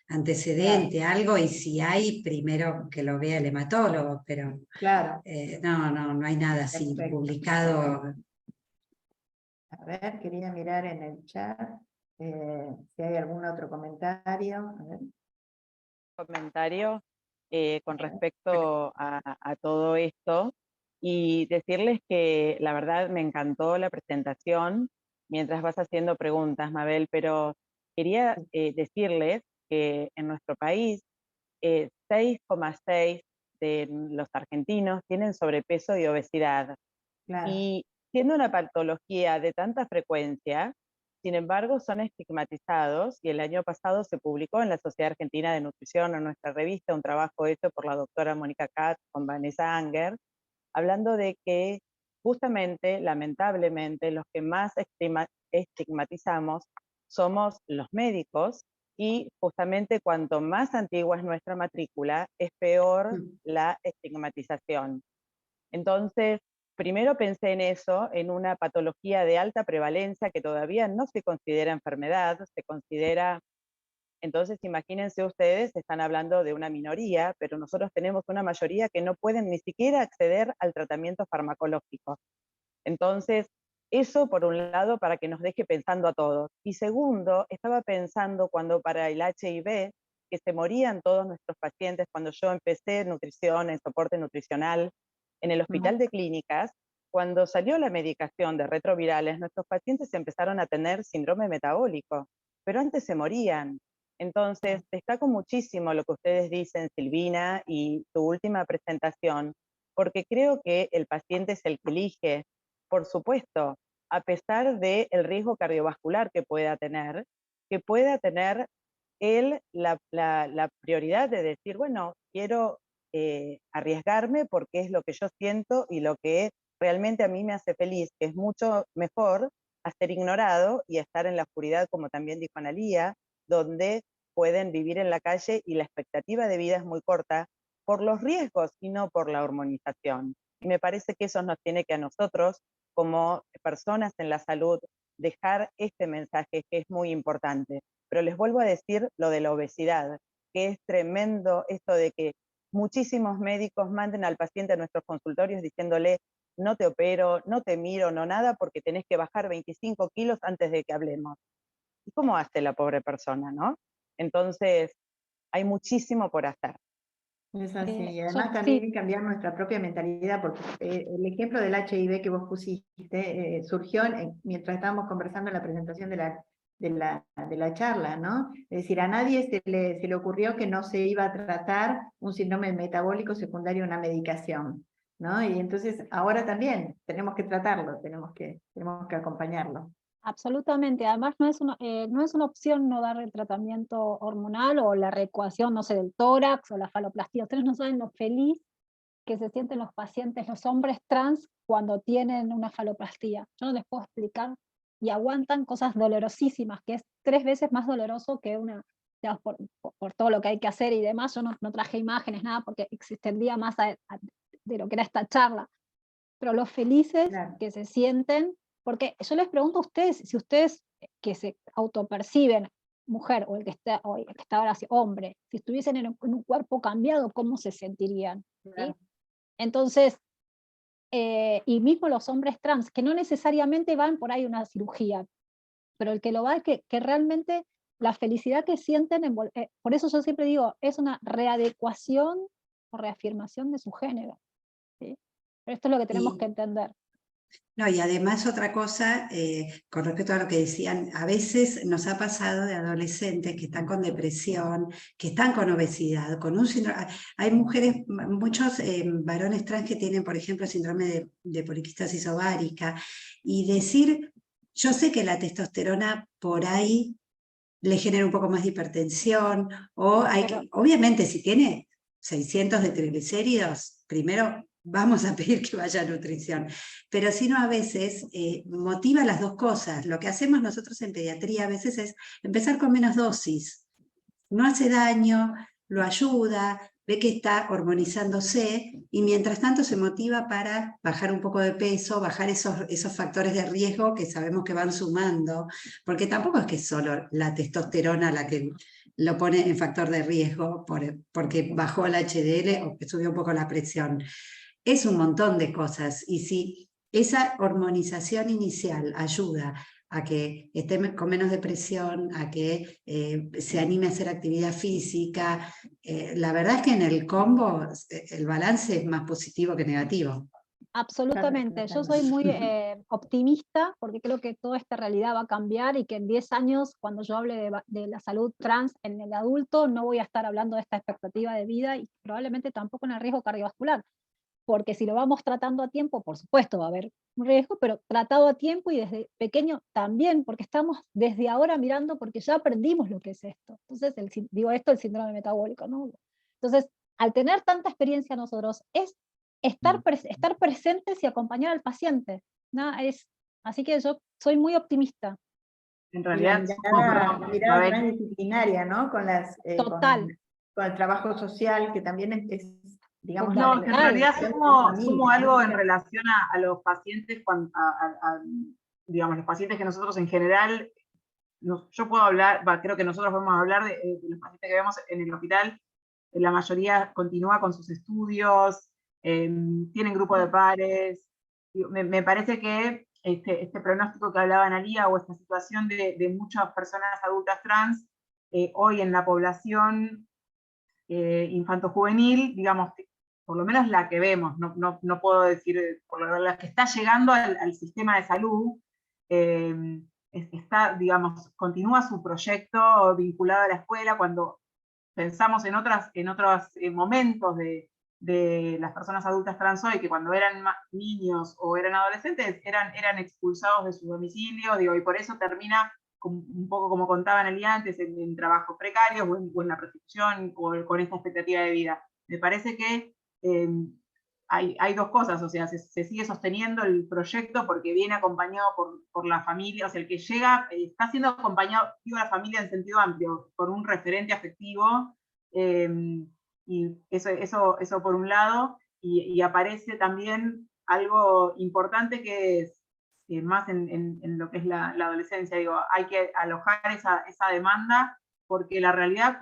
antecedente, algo, y si hay, primero que lo vea el hematólogo, pero Claro. no hay nada así Perfecto. publicado. A ver, quería mirar en el chat si hay algún otro comentario. A ver. Comentario con respecto a todo esto, y decirles que la verdad me encantó la presentación mientras vas haciendo preguntas, Mabel, pero quería decirles que en nuestro país 6,6 de los argentinos tienen sobrepeso y obesidad. Claro. Y siendo una patología de tanta frecuencia, sin embargo, son estigmatizados, y el año pasado se publicó en la Sociedad Argentina de Nutrición, en nuestra revista, un trabajo hecho por la doctora Mónica Katz con Vanessa Anger, hablando de que justamente, lamentablemente, los que más estigmatizamos somos los médicos, y justamente cuanto más antigua es nuestra matrícula, es peor la estigmatización. Entonces, primero pensé en eso, en una patología de alta prevalencia que todavía no se considera enfermedad, se considera... Entonces, imagínense ustedes, están hablando de una minoría, pero nosotros tenemos una mayoría que no pueden ni siquiera acceder al tratamiento farmacológico. Entonces, eso por un lado, para que nos deje pensando a todos. Y segundo, estaba pensando cuando para el HIV, que se morían todos nuestros pacientes, cuando yo empecé nutrición, en soporte nutricional, en el Hospital de Clínicas, cuando salió la medicación de retrovirales, nuestros pacientes empezaron a tener síndrome metabólico, pero antes se morían. Entonces, destaco muchísimo lo que ustedes dicen, Silvina, y tu última presentación, porque creo que el paciente es el que elige, por supuesto, a pesar del riesgo cardiovascular que pueda tener la prioridad de decir, bueno, quiero arriesgarme porque es lo que yo siento y lo que realmente a mí me hace feliz, que es mucho mejor a ser ignorado y a estar en la oscuridad, como también dijo Analía, donde pueden vivir en la calle y la expectativa de vida es muy corta por los riesgos y no por la hormonización. Y me parece que eso nos tiene que a nosotros, como personas en la salud, dejar este mensaje que es muy importante. Pero les vuelvo a decir lo de la obesidad, que es tremendo esto de que muchísimos médicos manden al paciente a nuestros consultorios diciéndole no te opero, no te miro, no nada, porque tenés que bajar 25 kilos antes de que hablemos. ¿Y cómo hace la pobre persona, no? Entonces, hay muchísimo por hacer. Es así, y Yo- además también sí, cambiar nuestra propia mentalidad, porque el ejemplo del HIV que vos pusiste surgió mientras estábamos conversando en la presentación de la charla, ¿no? Es decir, a nadie se le ocurrió que no se iba a tratar un síndrome metabólico secundario a una medicación, ¿no? Y entonces ahora también tenemos que tratarlo, tenemos que acompañarlo. absolutamente. Además, no es una opción no dar el tratamiento hormonal o la reecuación, no sé, del tórax o la faloplastía. Ustedes no saben lo feliz que se sienten los pacientes, los hombres trans, cuando tienen una faloplastía. Yo no les puedo explicar, y aguantan cosas dolorosísimas, que es 3 veces más doloroso que una, digamos, por todo lo que hay que hacer y demás. Yo no traje imágenes, nada, porque extendería más de lo que era esta charla. Pero los felices Claro. que se sienten, porque yo les pregunto a ustedes, si ustedes que se autoperciben mujer o el que está ahora así, hombre, si estuviesen en un cuerpo cambiado, ¿cómo se sentirían? ¿Sí? Claro. Entonces, y mismo los hombres trans, que no necesariamente van por ahí a una cirugía, pero el que lo va es que realmente la felicidad que sienten, por eso yo siempre digo, es una readecuación o reafirmación de su género. ¿Sí? Pero esto es lo que tenemos que Y, entender. no, y además otra cosa, con respecto a lo que decían, a veces nos ha pasado de adolescentes que están con depresión, que están con obesidad, con un síndrome. Hay mujeres, muchos varones trans que tienen, por ejemplo, síndrome de poliquistosis ovárica, y decir, yo sé que la testosterona por ahí le genera un poco más de hipertensión, o obviamente si tiene 600 de triglicéridos, primero vamos a pedir que vaya a nutrición, pero si no a veces motiva las dos cosas. Lo que hacemos nosotros en pediatría a veces es empezar con menos dosis, no hace daño, lo ayuda, ve que está hormonizándose y mientras tanto se motiva para bajar un poco de peso, bajar esos factores de riesgo que sabemos que van sumando, porque tampoco es que es solo la testosterona la que lo pone en factor de riesgo porque bajó el HDL o que subió un poco la presión. Es un montón de cosas y si esa hormonización inicial ayuda a que esté con menos depresión, a que se anime a hacer actividad física. La verdad es que en el combo el balance es más positivo que negativo. Absolutamente. Yo soy muy optimista porque creo que toda esta realidad va a cambiar y que en 10 años, cuando yo hable de la salud trans en el adulto, no voy a estar hablando de esta expectativa de vida y probablemente tampoco en el riesgo cardiovascular. Porque si lo vamos tratando a tiempo, por supuesto va a haber un riesgo, pero tratado a tiempo y desde pequeño también, porque estamos desde ahora mirando, porque ya aprendimos lo que es esto. Entonces, digo esto, el síndrome metabólico, ¿no? Entonces, al tener tanta experiencia nosotros, es estar presentes y acompañar al paciente, ¿no? Así que yo soy muy optimista. En Y la realidad, mirada Mabel, transdisciplinaria, ¿no? Con Total. el trabajo social, que también es digamos, no, en realidad sumo familia, algo ¿no? en relación a los pacientes, digamos, los pacientes que nosotros en general, yo puedo hablar, creo que nosotros podemos hablar de los pacientes que vemos en el hospital, la mayoría continúa con sus estudios, tienen grupo de pares. Me parece que este pronóstico que hablaba Analía, o esta situación de muchas personas adultas trans, hoy en la población infanto-juvenil, digamos, por lo menos la que vemos, no puedo decir, por lo menos la que está llegando al sistema de salud, digamos, continúa su proyecto vinculado a la escuela. Cuando pensamos en otros momentos de las personas adultas trans hoy, que cuando eran niños o eran adolescentes, eran expulsados de su domicilio, digo, y por eso termina un poco como contaba Nelly antes, en trabajos precarios o en la prostitución o con esta expectativa de vida. Me parece que hay dos cosas, o sea, se sigue sosteniendo el proyecto porque viene acompañado por la familia, o sea, el que llega está siendo acompañado, digo, la familia en sentido amplio, por un referente afectivo, y eso por un lado, y aparece también algo importante que es, más en lo que es la adolescencia, digo, hay que alojar esa demanda, porque la realidad,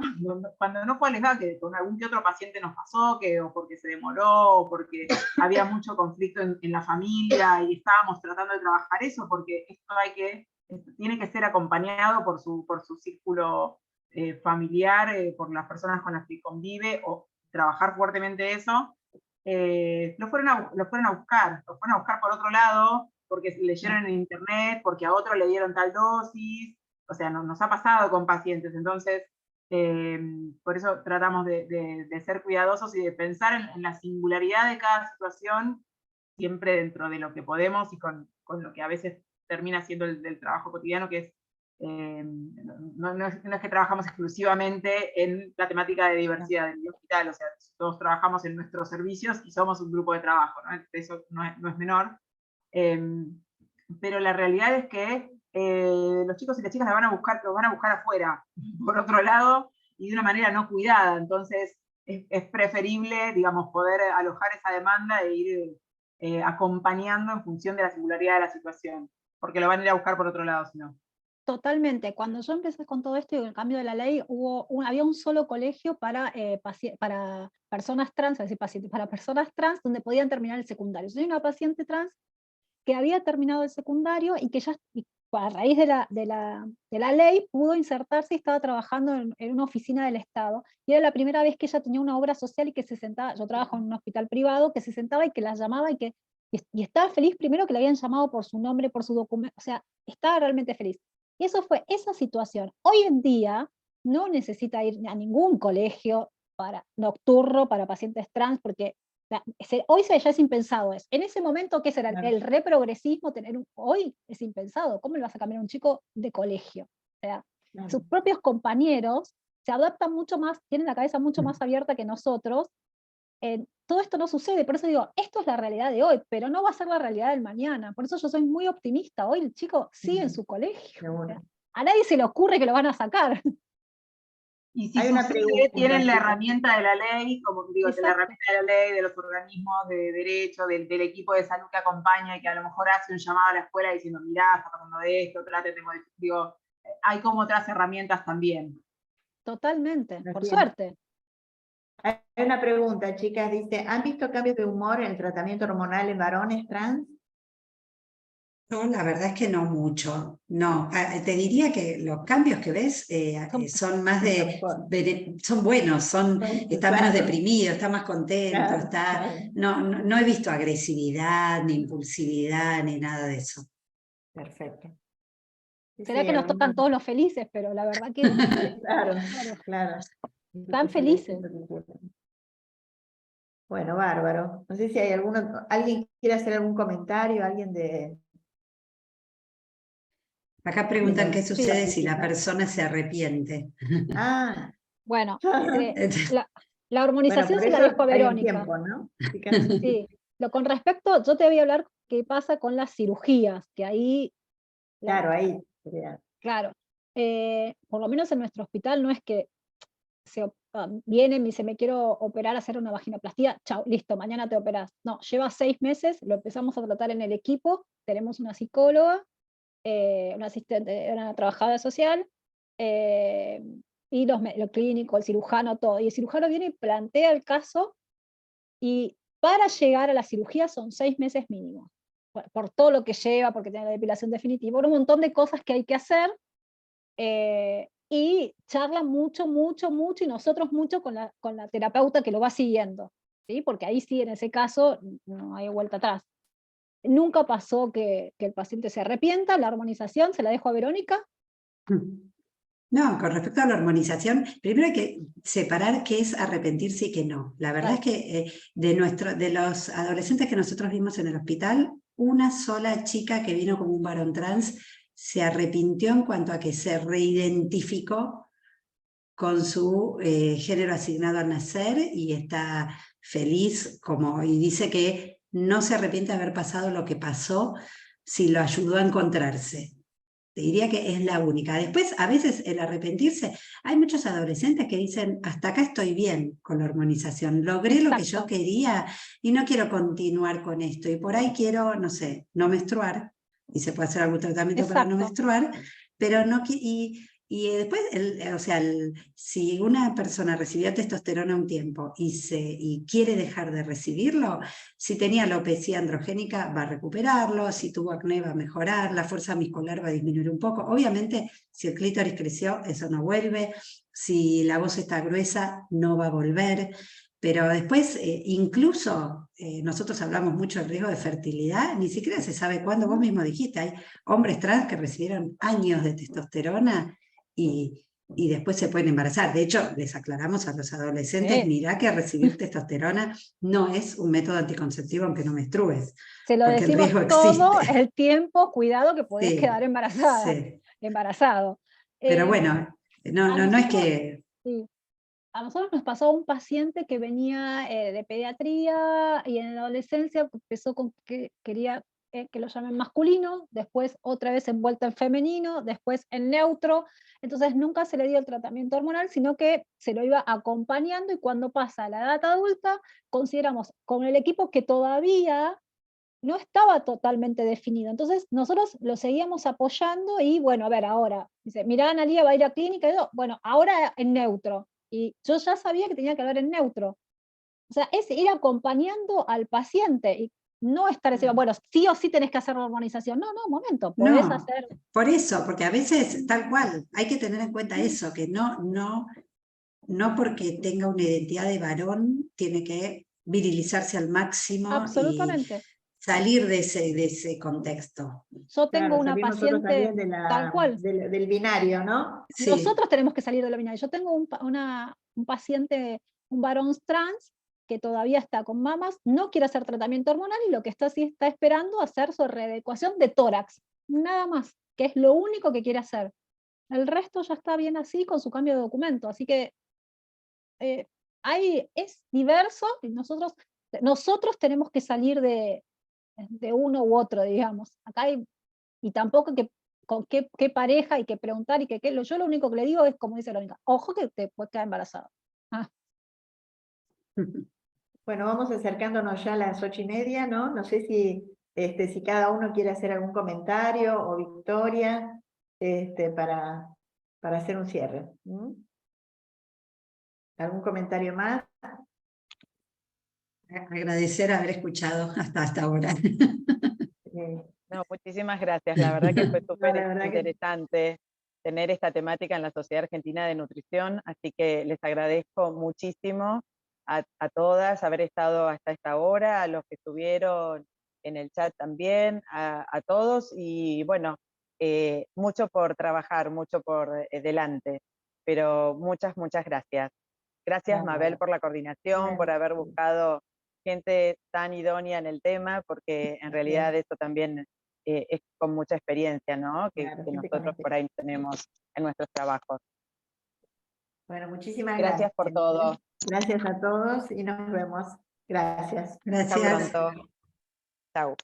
cuando no fue alejada, que con algún que otro paciente nos pasó, o porque se demoró, o porque había mucho conflicto en la familia, y estábamos tratando de trabajar eso, porque esto tiene que ser acompañado por su familiar, por las personas con las que convive, o trabajar fuertemente eso. Lo fueron a buscar por otro lado, porque leyeron en internet, porque a otro le dieron tal dosis, o sea, nos ha pasado con pacientes, entonces por eso tratamos de ser cuidadosos y de pensar en la singularidad de cada situación, siempre dentro de lo que podemos y con lo que a veces termina siendo el trabajo cotidiano, que es, no es que trabajamos exclusivamente en la temática de diversidad del hospital, o sea, todos trabajamos en nuestros servicios y somos un grupo de trabajo, ¿no? Eso no es menor. Pero la realidad es que los chicos y las chicas los van a buscar afuera, por otro lado, y de una manera no cuidada. Entonces es preferible, digamos, poder alojar esa demanda e ir acompañando en función de la singularidad de la situación, porque lo van a ir a buscar por otro lado, si no. Totalmente. Cuando yo empecé con todo esto y el cambio de la ley, había un solo colegio para personas trans, es decir, para personas trans donde podían terminar el secundario. Yo soy una paciente trans que había terminado el secundario y que ya a raíz de la ley pudo insertarse y estaba trabajando en una oficina del Estado. Y era la primera vez que ella tenía una obra social y que se sentaba, yo trabajo en un hospital privado, que se sentaba y que la llamaba y estaba feliz primero que la habían llamado por su nombre, por su documento, o sea, estaba realmente feliz. Y eso fue esa situación. Hoy en día no necesita ir a ningún colegio nocturno para pacientes trans, porque hoy ya es impensado. En ese momento, ¿qué será? Claro. El reprogresismo, hoy es impensado. ¿Cómo le vas a cambiar a un chico de colegio? O sea, Claro. sus propios compañeros se adaptan mucho más, tienen la cabeza mucho más abierta que nosotros. Todo esto no sucede, por eso digo, esto es la realidad de hoy, pero no va a ser la realidad del mañana. Por eso yo soy muy optimista. Hoy el chico sigue en su colegio. O sea, a nadie se le ocurre que lo van a sacar. Y si Hay una sucede, pregunta, tienen la sí. herramienta de la ley, como digo, de la Exacto. herramienta de la ley, de los organismos de derecho, del equipo de salud que acompaña y que a lo mejor hace un llamado a la escuela diciendo, mirá, está pasando esto, traten de modificar. Digo, hay como otras herramientas también. Totalmente, por Así es. suerte. Hay una pregunta, chicas, dice, ¿han visto cambios de humor en el tratamiento hormonal en varones trans? No, la verdad es que no mucho. No, te diría que los cambios que ves son más son buenos, está menos Claro. deprimido, está más contento, Claro, claro. no he visto agresividad, ni impulsividad, ni nada de eso. Perfecto. Será que nos tocan todos los felices, pero la verdad que Claro. están felices. Bueno, bárbaro. No sé si hay alguien quiere hacer algún comentario, alguien de... Acá preguntan qué Sí, sucede sí, si sí, la ¿no? persona se arrepiente. Ah, Bueno, la bueno, hormonización por se la eso dejo a hay un Verónica. tiempo, ¿no? Sí. Con respecto, yo te voy a hablar qué pasa con las cirugías, que ahí... Claro, ahí. Sería. Claro. Por lo menos en nuestro hospital no es que viene y me dice, me quiero operar, hacer una vaginoplastía, chao, listo, mañana te operás. No, lleva 6 meses, lo empezamos a tratar en el equipo, tenemos una psicóloga, una asistente, una trabajadora social, y lo clínico, el cirujano, todo. Y el cirujano viene y plantea el caso, y para llegar a la cirugía son 6 meses mínimo, por todo lo que lleva, porque tiene la depilación definitiva, un montón de cosas que hay que hacer, y charla mucho, y nosotros mucho con la terapeuta que lo va siguiendo, ¿sí? Porque ahí sí, en ese caso, no hay vuelta atrás. Nunca pasó que el paciente se arrepienta. La hormonización se la dejo a Verónica. No, con respecto a la hormonización, primero hay que separar qué es arrepentirse y qué no. La verdad es que de los adolescentes que nosotros vimos en el hospital, una sola chica que vino como un varón trans se arrepintió en cuanto a que se reidentificó con su género asignado al nacer y está feliz y dice que no se arrepiente de haber pasado lo que pasó si lo ayudó a encontrarse. Te diría que es la única. Después, a veces el arrepentirse, hay muchos adolescentes que dicen, hasta acá estoy bien con la hormonización, logré lo que yo quería y no quiero continuar con esto, y por ahí quiero, no sé, no menstruar, y se puede hacer algún tratamiento para no menstruar, pero no y después, si una persona recibió testosterona un tiempo y quiere dejar de recibirlo, si tenía alopecia androgénica va a recuperarlo, si tuvo acné va a mejorar, la fuerza muscular va a disminuir un poco. Obviamente, si el clítoris creció, eso no vuelve, si la voz está gruesa, no va a volver. Pero después, incluso, nosotros hablamos mucho del riesgo de fertilidad, ni siquiera se sabe cuándo. Vos mismo dijiste, hay hombres trans que recibieron años de testosterona y después se pueden embarazar. De hecho, les aclaramos a los adolescentes, mirá que recibir testosterona no es un método anticonceptivo aunque no menstrues. Se lo porque decimos el riesgo todo existe. el tiempo, cuidado que podés quedar embarazada, embarazado. Pero bueno, no es que... Sí. A nosotros nos pasó un paciente que venía de pediatría y en la adolescencia empezó con que quería que lo llamen masculino, después otra vez envuelto en femenino, después en neutro, entonces nunca se le dio el tratamiento hormonal, sino que se lo iba acompañando, y cuando pasa a la edad adulta, consideramos con el equipo que todavía no estaba totalmente definido. Entonces nosotros lo seguíamos apoyando y bueno, a ver, ahora, dice, mirá, Analia va a ir a clínica, y yo, bueno, ahora en neutro. Y yo ya sabía que tenía que hablar en neutro. O sea, es ir acompañando al paciente y no estar diciendo, bueno, sí o sí tenés que hacer la hormonización. No, un momento, podés hacer... Por eso, porque a veces, tal cual, hay que tener en cuenta eso, que no porque tenga una identidad de varón, tiene que virilizarse al máximo. Absolutamente. Y salir de ese contexto. Yo tengo una paciente tal cual. Del binario, ¿no? Sí. Nosotros tenemos que salir del binario. Yo tengo un paciente, un varón trans, que todavía está con mamas, no quiere hacer tratamiento hormonal y lo que está esperando hacer su readecuación de tórax. Nada más, que es lo único que quiere hacer. El resto ya está bien así con su cambio de documento. Así que es diverso y nosotros tenemos que salir de uno u otro, digamos. Acá y tampoco con qué pareja hay que preguntar y yo lo único que le digo es, como dice Verónica, ojo que te puedes quedar embarazada. Bueno, vamos acercándonos ya a las 8:30, ¿no? No sé si cada uno quiere hacer algún comentario o Victoria para hacer un cierre. ¿Algún comentario más? Agradecer haber escuchado hasta ahora. No, muchísimas gracias, la verdad que fue súper interesante tener esta temática en la Sociedad Argentina de Nutrición, así que les agradezco muchísimo a todas haber estado hasta esta hora, a los que estuvieron en el chat también, a todos, y bueno, mucho por trabajar, mucho por delante, pero muchas gracias. Gracias, Mabel, por la coordinación, por haber buscado gente tan idónea en el tema, porque en realidad eso también es con mucha experiencia, ¿no? Que nosotros por ahí tenemos en nuestros trabajos. Bueno, muchísimas gracias. Gracias por todo. Gracias a todos y nos vemos. Gracias. Gracias. Hasta pronto. Chau.